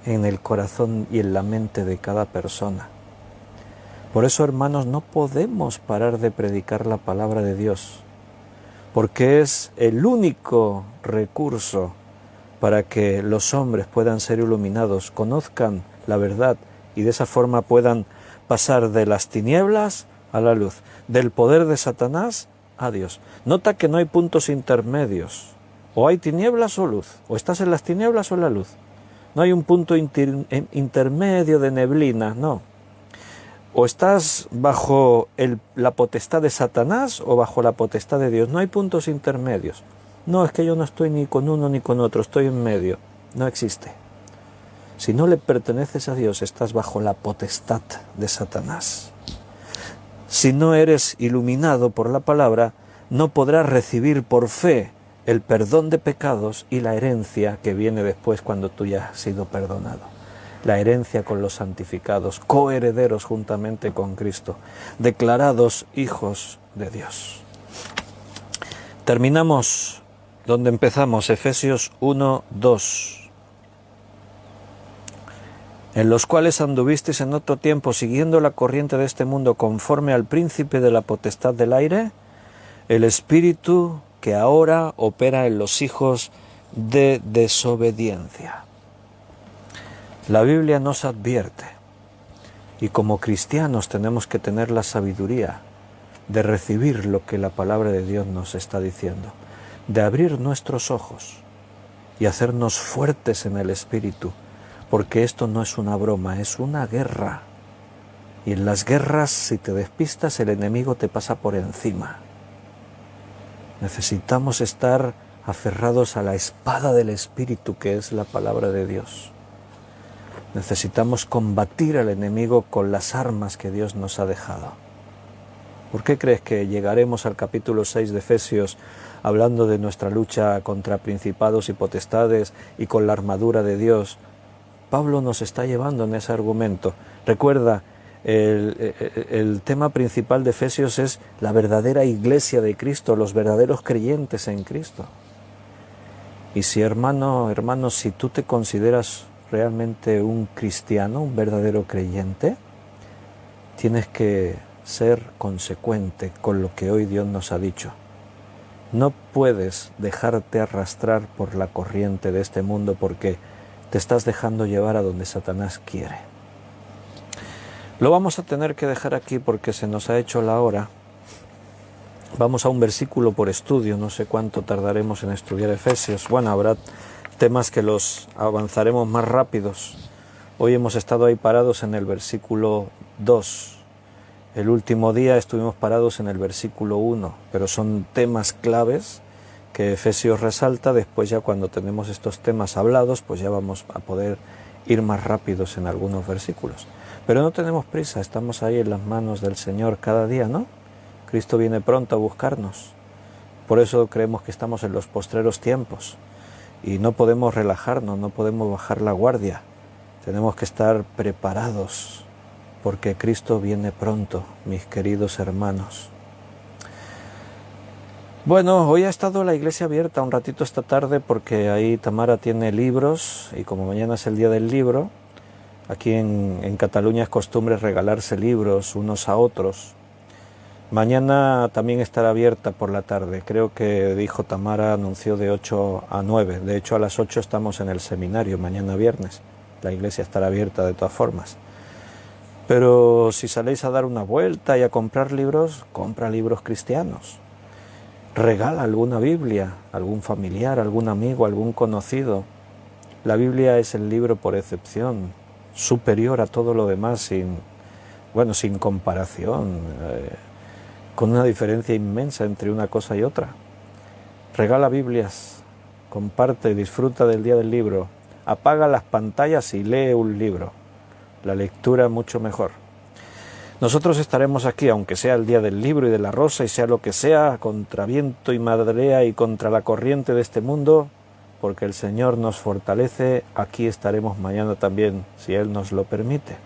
en el corazón y en la mente de cada persona. Por eso, hermanos, no podemos parar de predicar la palabra de Dios, porque es el único recurso para que los hombres puedan ser iluminados, conozcan la verdad y de esa forma puedan pasar de las tinieblas a la luz, del poder de Satanás a Dios. Nota que no hay puntos intermedios, o hay tinieblas o luz, o estás en las tinieblas o en la luz. No hay un punto intermedio de neblina, no. O estás bajo la potestad de Satanás o bajo la potestad de Dios. No hay puntos intermedios. No, es que yo no estoy ni con uno ni con otro, estoy en medio. No existe. Si no le perteneces a Dios, estás bajo la potestad de Satanás. Si no eres iluminado por la palabra, no podrás recibir por fe el perdón de pecados y la herencia que viene después cuando tú ya has sido perdonado. La herencia con los santificados, coherederos juntamente con Cristo, declarados hijos de Dios. Terminamos donde empezamos, Efesios 1, 2. En los cuales anduvisteis en otro tiempo siguiendo la corriente de este mundo conforme al príncipe de la potestad del aire, el espíritu que ahora opera en los hijos de desobediencia. La Biblia nos advierte, y como cristianos tenemos que tener la sabiduría de recibir lo que la palabra de Dios nos está diciendo, de abrir nuestros ojos y hacernos fuertes en el espíritu, porque esto no es una broma, es una guerra. Y en las guerras, si te despistas, el enemigo te pasa por encima. Necesitamos estar aferrados a la espada del Espíritu, que es la palabra de Dios. Necesitamos combatir al enemigo con las armas que Dios nos ha dejado. ¿Por qué crees que llegaremos al capítulo 6 de Efesios hablando de nuestra lucha contra principados y potestades y con la armadura de Dios? Pablo nos está llevando en ese argumento. Recuerda, el tema principal de Efesios es la verdadera iglesia de Cristo, los verdaderos creyentes en Cristo. Y si hermano, si tú te consideras realmente un cristiano, un verdadero creyente, tienes que ser consecuente con lo que hoy Dios nos ha dicho. No puedes dejarte arrastrar por la corriente de este mundo porque te estás dejando llevar a donde Satanás quiere. Lo vamos a tener que dejar aquí porque se nos ha hecho la hora. Vamos a un versículo por estudio, no sé cuánto tardaremos en estudiar Efesios. Bueno, habrá temas que los avanzaremos más rápidos. Hoy hemos estado ahí parados en el versículo 2. El último día estuvimos parados en el versículo 1, pero son temas claves que Efesios resalta. Después ya cuando tenemos estos temas hablados, pues ya vamos a poder ir más rápidos en algunos versículos. Pero no tenemos prisa, estamos ahí en las manos del Señor cada día, ¿no? Cristo viene pronto a buscarnos. Por eso creemos que estamos en los postreros tiempos y no podemos relajarnos, no podemos bajar la guardia. Tenemos que estar preparados porque Cristo viene pronto, mis queridos hermanos. Bueno, hoy ha estado la iglesia abierta un ratito esta tarde porque ahí Tamara tiene libros y como mañana es el día del libro, aquí en Cataluña es costumbre regalarse libros unos a otros. Mañana también estará abierta por la tarde, creo que dijo Tamara, anunció de 8 a 9, de hecho a las 8 estamos en el seminario, mañana viernes, la iglesia estará abierta de todas formas. Pero si saléis a dar una vuelta y a comprar libros, compra libros cristianos. Regala alguna Biblia, algún familiar, algún amigo, algún conocido. La Biblia es el libro por excepción, superior a todo lo demás, sin comparación, con una diferencia inmensa entre una cosa y otra. Regala Biblias, comparte, disfruta del día del libro, apaga las pantallas y lee un libro. La lectura mucho mejor. Nosotros estaremos aquí, aunque sea el día del libro y de la rosa y sea lo que sea, contra viento y marea y contra la corriente de este mundo, porque el Señor nos fortalece. Aquí estaremos mañana también, si Él nos lo permite.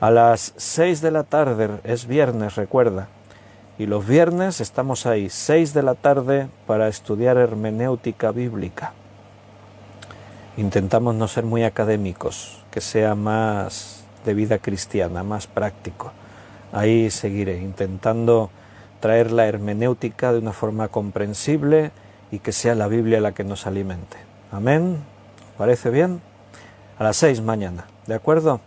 A las 6 de la tarde, es viernes, recuerda, y los viernes estamos ahí, 6 de la tarde, para estudiar hermenéutica bíblica. Intentamos no ser muy académicos, que sea más de vida cristiana, más práctico. Ahí seguiré, intentando traer la hermenéutica de una forma comprensible y que sea la Biblia la que nos alimente. Amén. ¿Parece bien? A las 6 mañana, ¿de acuerdo?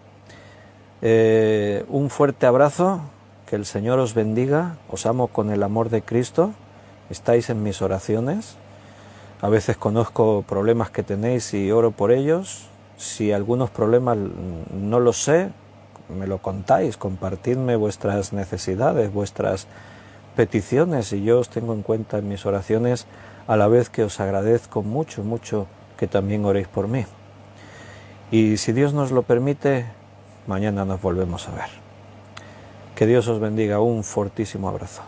Un fuerte abrazo, que el Señor os bendiga, os amo con el amor de Cristo, estáis en mis oraciones. A veces conozco problemas que tenéis y oro por ellos. Si algunos problemas no los sé, me lo contáis, compartidme vuestras necesidades, vuestras peticiones y yo os tengo en cuenta en mis oraciones, a la vez que os agradezco mucho, mucho que también oréis por mí. Y si Dios nos lo permite, mañana nos volvemos a ver. Que Dios os bendiga, un fortísimo abrazo.